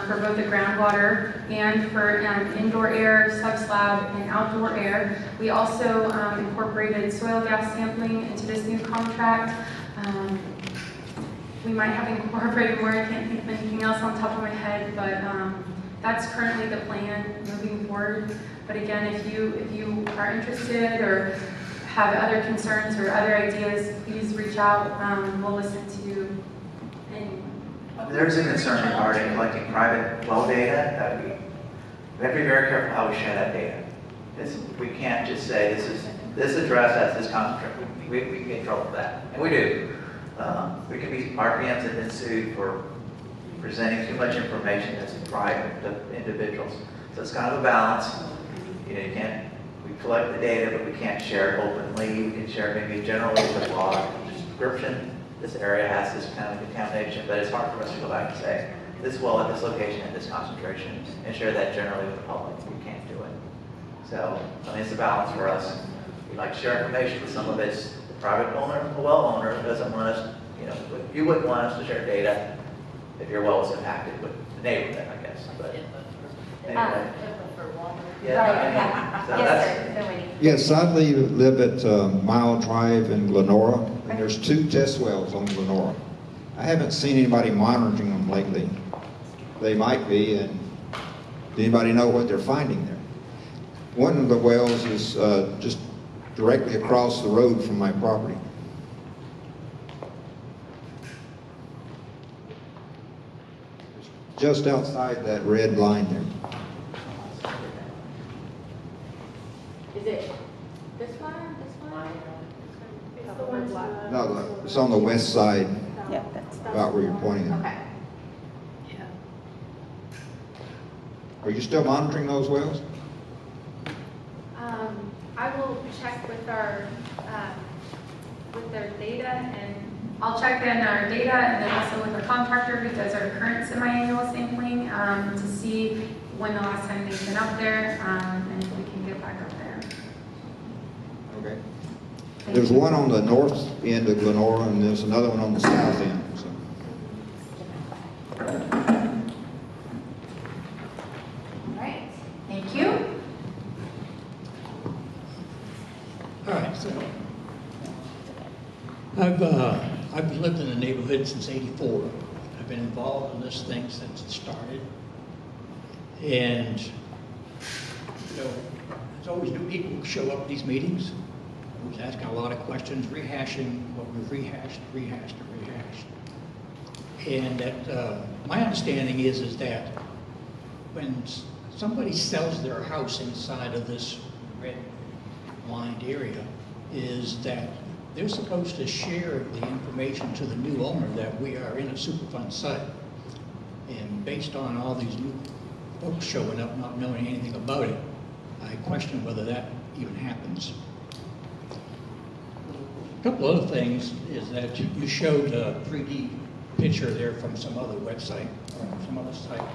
S15: for both the groundwater and for indoor air, subslab, and outdoor air. We also incorporated soil gas sampling into this new contract. We might have incorporated more, I can't think of anything else on top of my head, but that's currently the plan moving forward. But again, if you are interested or have other concerns or other ideas, please reach out. We'll listen to anyone.
S3: There's a concern regarding collecting private well data that we have to be very careful how we share that data. We can't just say this address has this contract. We can get in trouble for that, and we do. We can be RPMs have been sued for presenting too much information that's private to individuals. So it's kind of a balance. You know, we collect the data, but we can't share it openly. We can share maybe generally with broad description. This area has this kind of contamination, but it's hard for us to go back and say, this well at this location at this concentration, and share that generally with the public. We can't do it. So, I mean, it's a balance for us. We like to share information, but some of it's the private owner, the well owner doesn't want us, you wouldn't want us to share data if your well was impacted with the neighborhood, I guess. But anyway. Yeah. So that's,
S18: yes, I live at Mile Drive in Glenora, and there's 2 test wells on Glenora. I haven't seen anybody monitoring them lately. They might be, and does anybody know what they're finding there? One of the wells is just directly across the road from my property. Just outside that red line there.
S2: Is it this one? It's the one.
S18: No, it's on the west side, about where you're pointing at.
S2: Okay.
S18: Are you still monitoring those wells?
S15: I will check with their data, and I'll check in our data and then also with our contractor who does our current semi-annual sampling to see when the last time they've been up there and if we can get back up there.
S18: Okay. There's one on the north end of Glenora, and there's another one on the south end. So.
S2: All right. Thank you.
S19: All right. So I've lived in the neighborhood since '84. I've been involved in this thing since it started, and there's always new people who show up at these meetings. Who's asking a lot of questions, rehashing what we've rehashed. And that my understanding is that when somebody sells their house inside of this red lined area, is that they're supposed to share the information to the new owner that we are in a Superfund site. And based on all these new folks showing up not knowing anything about it, I question whether that even happens. A couple other things is that you showed a 3D picture there from some other website, or some other site,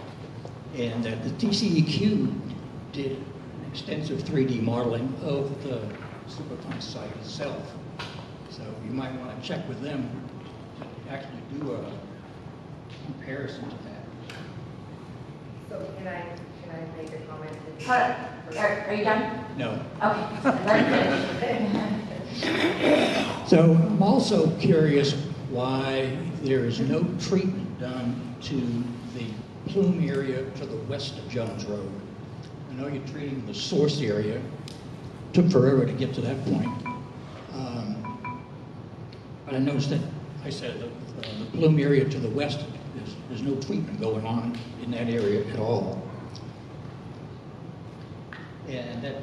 S19: and that the TCEQ did an extensive 3D modeling of the Superfund site itself. So you might want to check with them to actually do a comparison to that.
S14: So can I make a comment?
S2: Are you done?
S19: No.
S2: Okay. Let me finish.
S19: So I'm also curious why there is no treatment done to the plume area to the west of Jones Road. I know you're treating the source area. Took forever to get to that point. But I noticed that, I said, the plume area to the west, there's no treatment going on in that area at all. And that,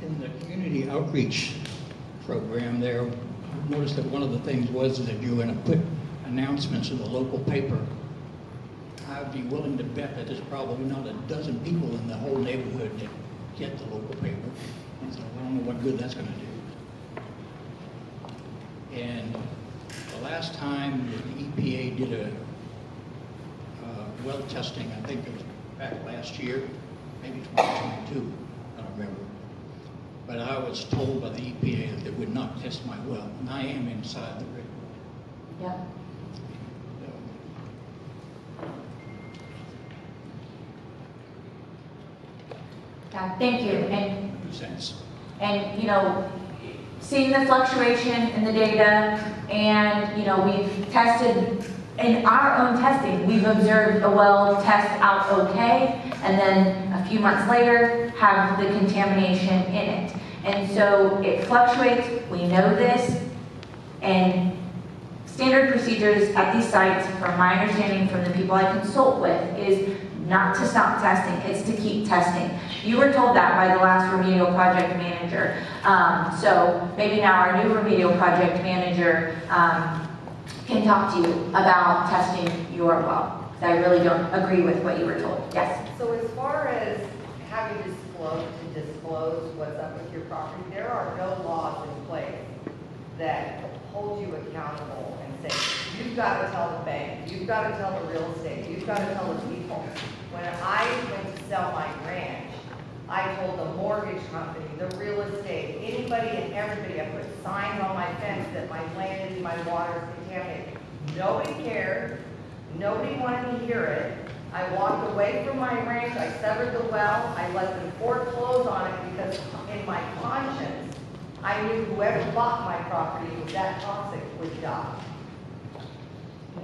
S19: in the community outreach program there, I noticed that one of the things was that you were going to put announcements in the local paper. I'd be willing to bet that there's probably not a dozen people in the whole neighborhood that get the local paper. So I don't know what good that's going to do. And the last time that the EPA did a well testing, I think it was back last year, maybe 2022, I don't remember. But I was told by the EPA that they would not test my well, and I am inside the rig.
S2: Yep. Yeah, thank you. And you know, seeing the fluctuation in the data, and you know, we've tested in our own testing, we've observed a well test out okay, and then a few months later have the contamination in it. And so it fluctuates, we know this, and standard procedures at these sites, from my understanding from the people I consult with, is not to stop testing, it's to keep testing. You were told that by the last remedial project manager. So maybe now our new remedial project manager can talk to you about testing your well. I really don't agree with what you were told. Yes?
S20: So as far as having to disclose what's up with your property, there are no laws in place that hold you accountable and say, you've got to tell the bank, you've got to tell the real estate, you've got to tell the people. When I went to sell my ranch, I told the mortgage company, the real estate, anybody and everybody, I put signs on my fence that my land and my water is contaminated. Nobody cared. Nobody wanted to hear it. I walked away from my ranch. I severed the well. I let them foreclose on it because in my conscience, I knew whoever bought my property was that toxic would die.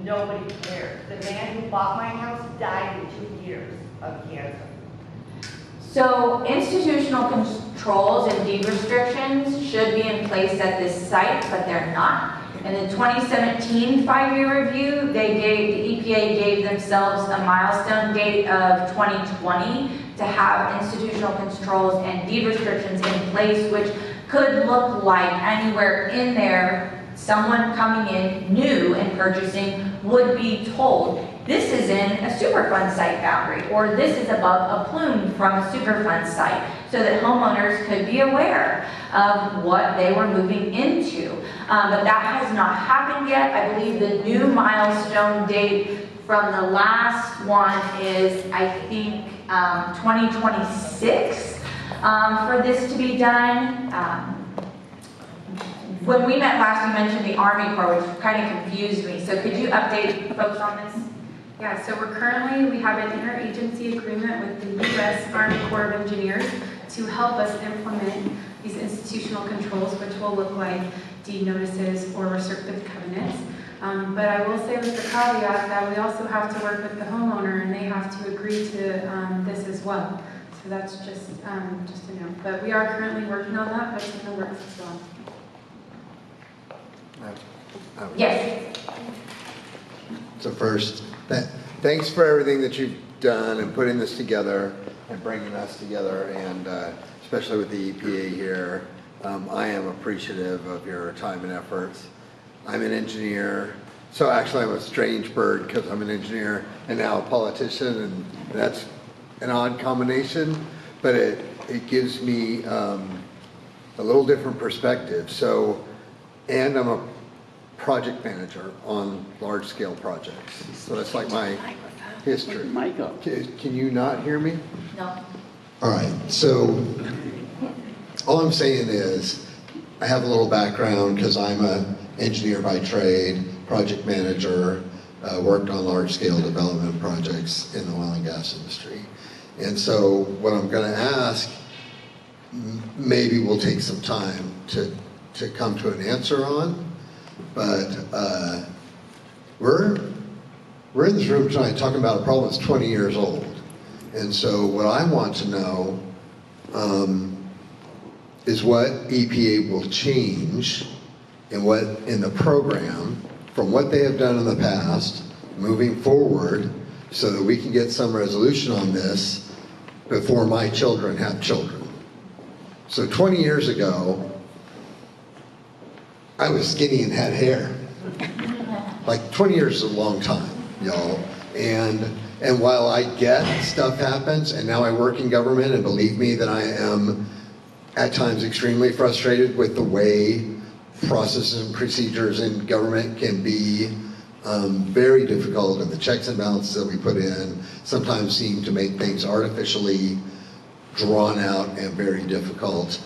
S20: Nobody cared. The man who bought my house died in 2 years of cancer.
S2: So institutional controls and deed restrictions should be in place at this site, but they're not. In the 2017 5-year review, the EPA gave themselves a milestone date of 2020 to have institutional controls and deed restrictions in place, which could look like anywhere in there, someone coming in new and purchasing would be told, this is in a Superfund site boundary, or this is above a plume from a Superfund site, so that homeowners could be aware of what they were moving into. But that has not happened yet. I believe the new milestone date from the last one is, I think, 2026 for this to be done. When we met last, you mentioned the Army Corps, which kind of confused me. So could you update folks on this?
S15: Yeah, so we have an interagency agreement with the U.S. Army Corps of Engineers to help us implement these institutional controls, which will look like deed notices or restrictive covenants. But I will say with the caveat that we also have to work with the homeowner, and they have to agree to this as well. So that's just a note. But we are currently working on that, but it's in the works as well.
S2: Yes.
S21: So first, thanks for everything that you've done and putting this together and bringing us together, and especially with the EPA here. I am appreciative of your time and efforts. I'm an engineer, so actually I'm a strange bird because I'm an engineer and now a politician, and that's an odd combination, but it gives me a little different perspective. So, and I'm a project manager on large-scale projects. So that's like my history. Can you not hear me?
S2: No.
S4: All right, so all I'm saying is I have a little background because I'm an engineer by trade, project manager, worked on large-scale development projects in the oil and gas industry. And so what I'm going to ask maybe will take some time to come to an answer on. But we're in this room tonight talking about a problem that's 20 years old. And so what I want to know is what EPA will change in the program from what they have done in the past, moving forward, so that we can get some resolution on this before my children have children. So 20 years ago, I was skinny and had hair. Like 20 years is a long time, y'all. And while I get stuff happens, and now I work in government, and believe me that I am at times extremely frustrated with the way processes and procedures in government can be very difficult, and the checks and balances that we put in sometimes seem to make things artificially drawn out and very difficult.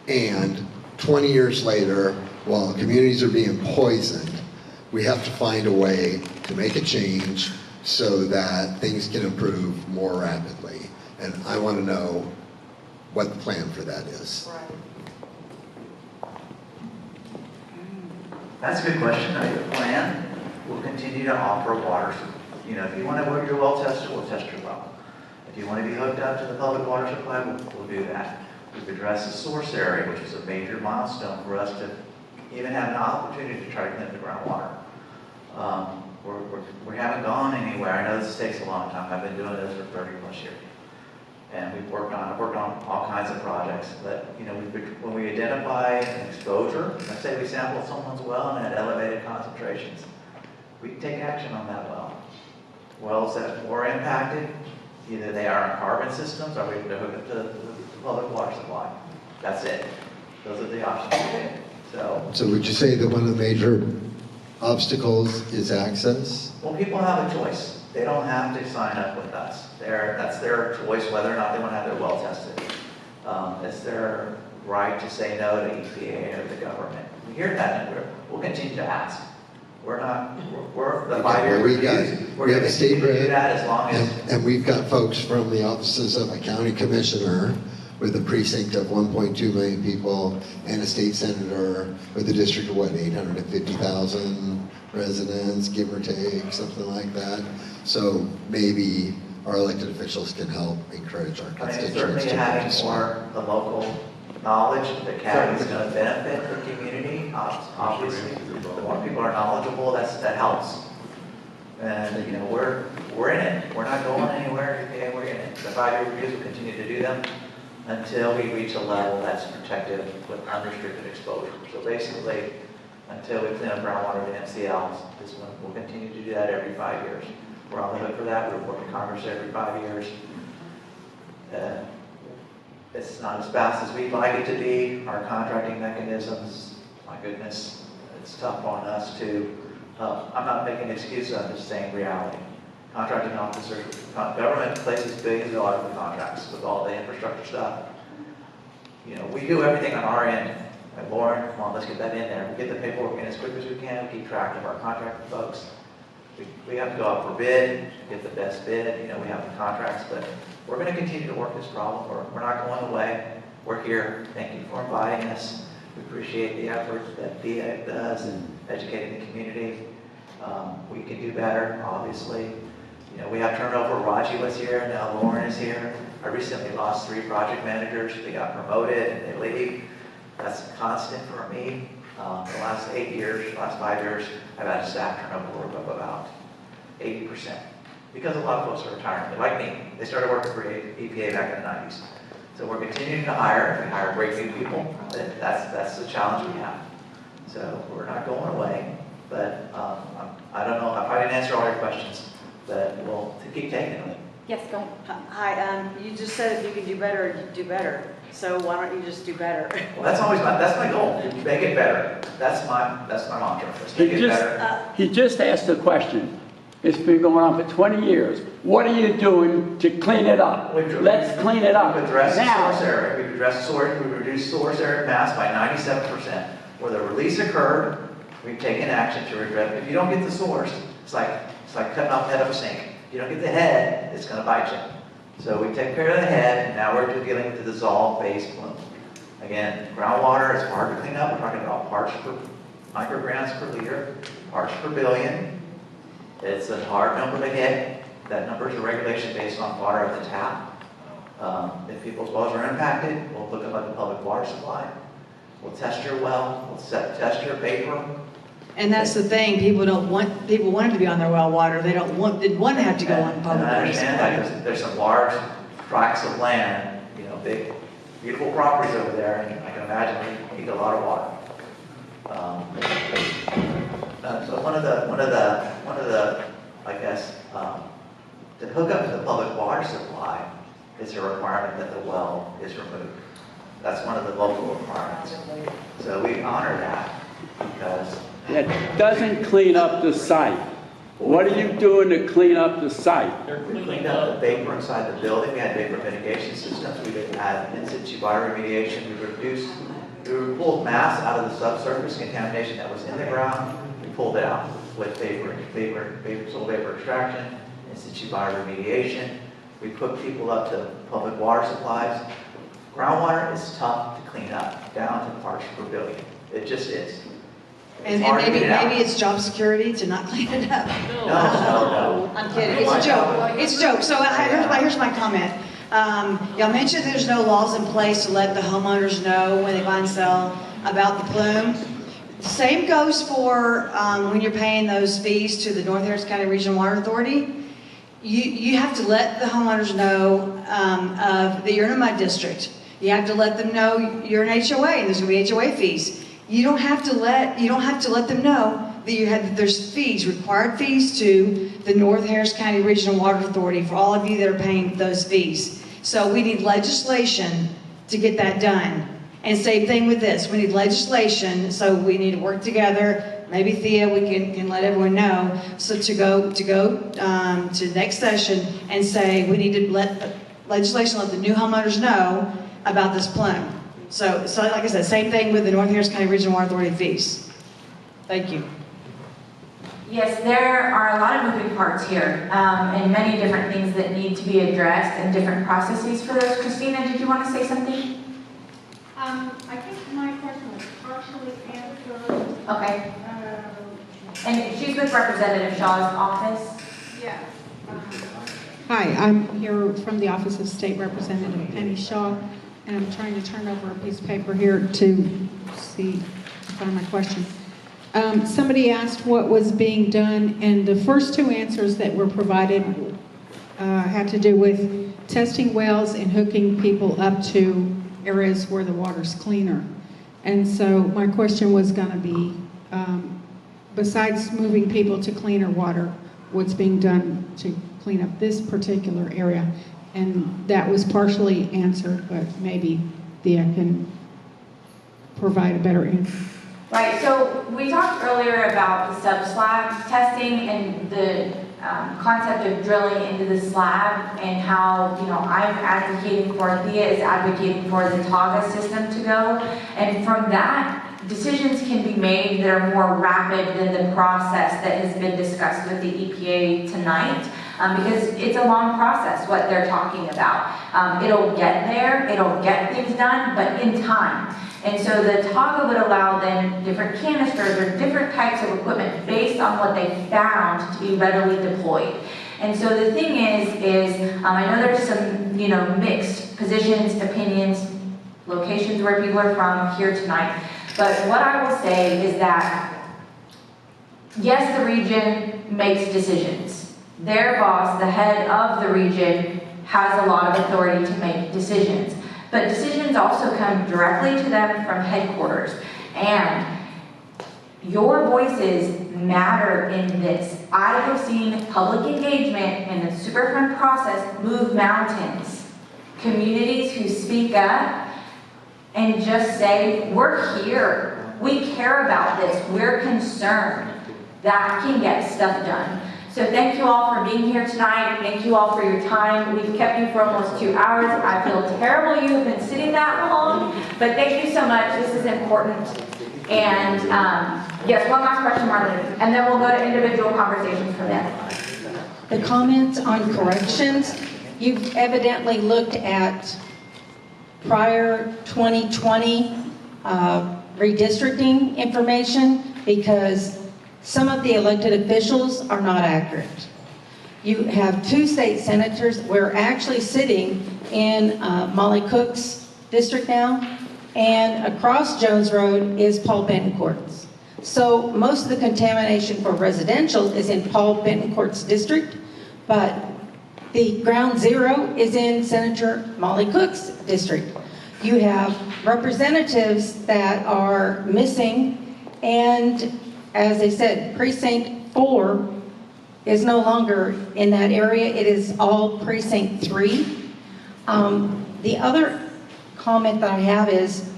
S4: And 20 years later, while communities are being poisoned, we have to find a way to make a change so that things can improve more rapidly. And I want to know what the plan for that is.
S3: That's a good question. The plan will continue to offer water. You know, if you want to work your well tested, we'll test your well. If you want to be hooked up to the public water supply, we'll do that. We've addressed the source area, which is a major milestone for us to even have an opportunity to try to clean the groundwater. We haven't gone anywhere. I know this takes a long time. I've been doing this for 30 plus years. And I've worked on all kinds of projects. But, you know, when we identify an exposure, let's say we sample someone's well and at elevated concentrations, we can take action on that well. Wells that are more impacted, either they are in carbon systems or we can hook up to the public water supply. That's it. Those are the options we take.
S4: So would you say that one of the major obstacles is access?
S3: Well, people have a choice. They don't have to sign up with us. That's their choice whether or not they want to have their well tested. It's their right to say no to EPA or the government. We hear that, and we'll continue to ask. We're the 5-year reviews.
S4: We have a state
S3: to do that as long as.
S4: And we've got folks from the offices of a county commissioner with a precinct of 1.2 million people and a state senator with a district of 850,000 residents, give or take, something like that. So maybe our elected officials can help encourage our constituents
S3: Certainly
S4: to
S3: having
S4: vote.
S3: more the local knowledge that county is going to benefit the community. Obviously, the more people are knowledgeable, that helps. And you know, we're in it. We're not going anywhere. Okay, we're in it. The 5-year reviews will continue to do them until we reach a level that's protected with unrestricted exposure. So basically, until we clean up groundwater to MCLs, we'll continue to do that every 5 years. We're on the hook for that. We report to Congress every 5 years. It's not as fast as we'd like it to be. Our contracting mechanisms, my goodness, it's tough on us too. I'm not making excuses, I'm just saying reality. Contracting officers, government places billions of dollars in contracts with all the infrastructure stuff. You know, we do everything on our end. And Lauren, come on, let's get that in there. We get the paperwork in as quick as we can, keep track of our contracting folks. We have to go out for bid, get the best bid. You know, we have the contracts, but we're going to continue to work this problem. We're not going away. We're here. Thank you for inviting us. We appreciate the efforts that DA does in educating the community. We can do better, obviously. You know, we have turnover. Raji was here, now Lauren is here. I recently lost 3 project managers. They got promoted and they leave. That's constant for me. The last 8 years, last 5 years, I've had a staff turnover of about 80%. Because a lot of folks are retiring. They're like me. They started working for EPA back in the 90s. So we're continuing to hire. We hire great new people. That's the challenge we have. So we're not going away. But I don't know. I probably didn't answer all your questions. But we'll keep taking them.
S17: Yes, go ahead.
S7: Hi, you just said if you can do better, you do better. So why don't you just do better?
S3: Well, that's my goal. Make it better. That's my mantra. Let's make it better.
S22: He just asked a question. It's been going on for 20 years. What are you doing to clean it up? Let's clean it up.
S3: We've addressed the source area. We've addressed source. We've reduced source area mass by 97%. Where the release occurred, we've taken action to address. If you don't get the source, it's like cutting off the head of a snake. If you don't get the head, it's going to bite you. So we take care of the head, and now we're dealing with the dissolved base plume. Again, groundwater is hard to clean up. We're talking about parts per micrograms per liter, parts per billion. It's a hard number to hit. That number is a regulation based on water at the tap. If people's wells are impacted, we'll look up at the public water supply. We'll test your well, we'll test your vapor.
S16: And that's the thing, people want it to be on their well water. They didn't want to have to go on public
S3: And I
S16: water
S3: understand
S16: supply.
S3: that, because there's some large tracts of land, big, beautiful properties over there, and I can imagine they need a lot of water. So one of the, I guess, to hook up to the public water supply is a requirement that the well is removed. That's one of the local requirements. So we honor that because
S22: That doesn't clean up the site. What are you doing to clean up the site?
S3: we cleaned up the vapor inside the building. We had vapor mitigation systems. We had in-situ bioremediation. We pulled mass out of the subsurface contamination that was in the ground. We pulled it out with soil vapor extraction, in-situ bioremediation. We put people up to public water supplies. Groundwater is tough to clean up, down to parts per billion. It just is.
S16: And
S3: hard to
S16: maybe
S3: get it out.
S16: it's job security to not clean it up.
S3: No.
S16: I'm kidding. It's a joke. It's a joke. So here's my comment. Y'all mentioned there's no laws in place to let the homeowners know when they buy and sell about the plume. The same goes for when you're paying those fees to the North Harris County Regional Water Authority. You have to let the homeowners know that you're in a mud district. You have to let them know you're an HOA and there's going to be HOA fees. You don't have to let them know that there's fees, required fees to the North Harris County Regional Water Authority for all of you that are paying those fees. So we need legislation to get that done. And same thing with this, we need legislation, so we need to work together. Maybe Thea, we can let everyone know. So to go to next session and say we need to let the new homeowners know about this plume. So like I said, same thing with the North Harris County Regional Water Authority fees. Thank you.
S2: Yes, there are a lot of moving parts here, and many different things that need to be addressed and different processes for those. Christina, did you want to say something?
S10: I think my question was partially answered.
S2: Okay. And she's with Representative Shaw's office.
S10: Yes. Hi, I'm here from the Office of State Representative Penny Shaw, and I'm trying to turn over a piece of paper here to find my question. Somebody asked what was being done, and the first two answers that were provided had to do with testing wells and hooking people up to areas where the water's cleaner. And so my question was going to be, besides moving people to cleaner water, what's being done to clean up this particular area? And that was partially answered, but maybe Thea can provide a better answer.
S2: Right, so we talked earlier about the sub-slab testing and the concept of drilling into the slab and how, I'm advocating for, Thea is advocating for the TAGA system to go. And from that, decisions can be made that are more rapid than the process that has been discussed with the EPA tonight. Because it's a long process, what they're talking about. It'll get there, it'll get things done, but in time. And so the TAGA would allow then different canisters or different types of equipment based on what they found to be readily deployed. And so the thing is I know there's some, mixed positions, opinions, locations where people are from here tonight. But what I will say is that, yes, the region makes decisions. Their boss, the head of the region, has a lot of authority to make decisions. But decisions also come directly to them from headquarters. And your voices matter in this. I have seen public engagement in the Superfund process move mountains. Communities who speak up and just say, we're here. We care about this. We're concerned. That can get stuff done. So thank you all for being here tonight. Thank you all for your time. We've kept you for almost 2 hours. I feel terrible you have been sitting that long, but thank you so much. This is important. And yes, one last question, Marlene, and then we'll go to individual conversations from there.
S13: The comments on corrections, you've evidently looked at prior 2020 redistricting information, because some of the elected officials are not accurate. You have 2 state senators. We're actually sitting in Molly Cook's district now, and across Jones Road is Paul Betancourt's. So most of the contamination for residential is in Paul Betancourt's district, but the ground zero is in Senator Molly Cook's district. You have representatives that are missing, and as they said, precinct 4 is no longer in that area. It is all precinct 3. The other comment that I have is,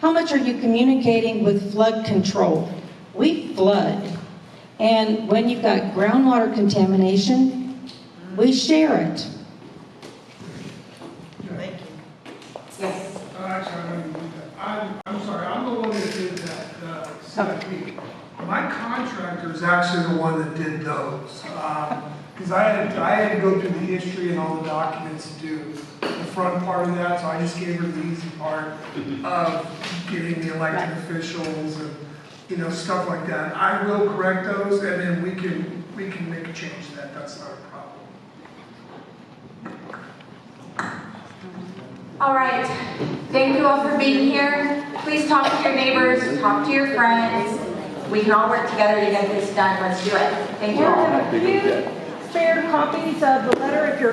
S13: how much are you communicating with flood control? We flood, and when you've got groundwater contamination, we share it.
S7: Thank you.
S2: Yes.
S12: Actually, I don't even do that. I'm sorry, I'm the one that did that, CIP. My contractor is actually the one that did those. Because I had to go through the history and all the documents to do the front part of that, so I just gave her the easy part of getting the elected officials and, you know, stuff like that. I will correct those, and then we can make a change to that. That's not a problem.
S2: All right, thank you all for being here. Please talk to your neighbors, talk to your friends. We can all work together to get this done. Let's do it. Thank you all.
S13: Have a few spare copies of the letter if you're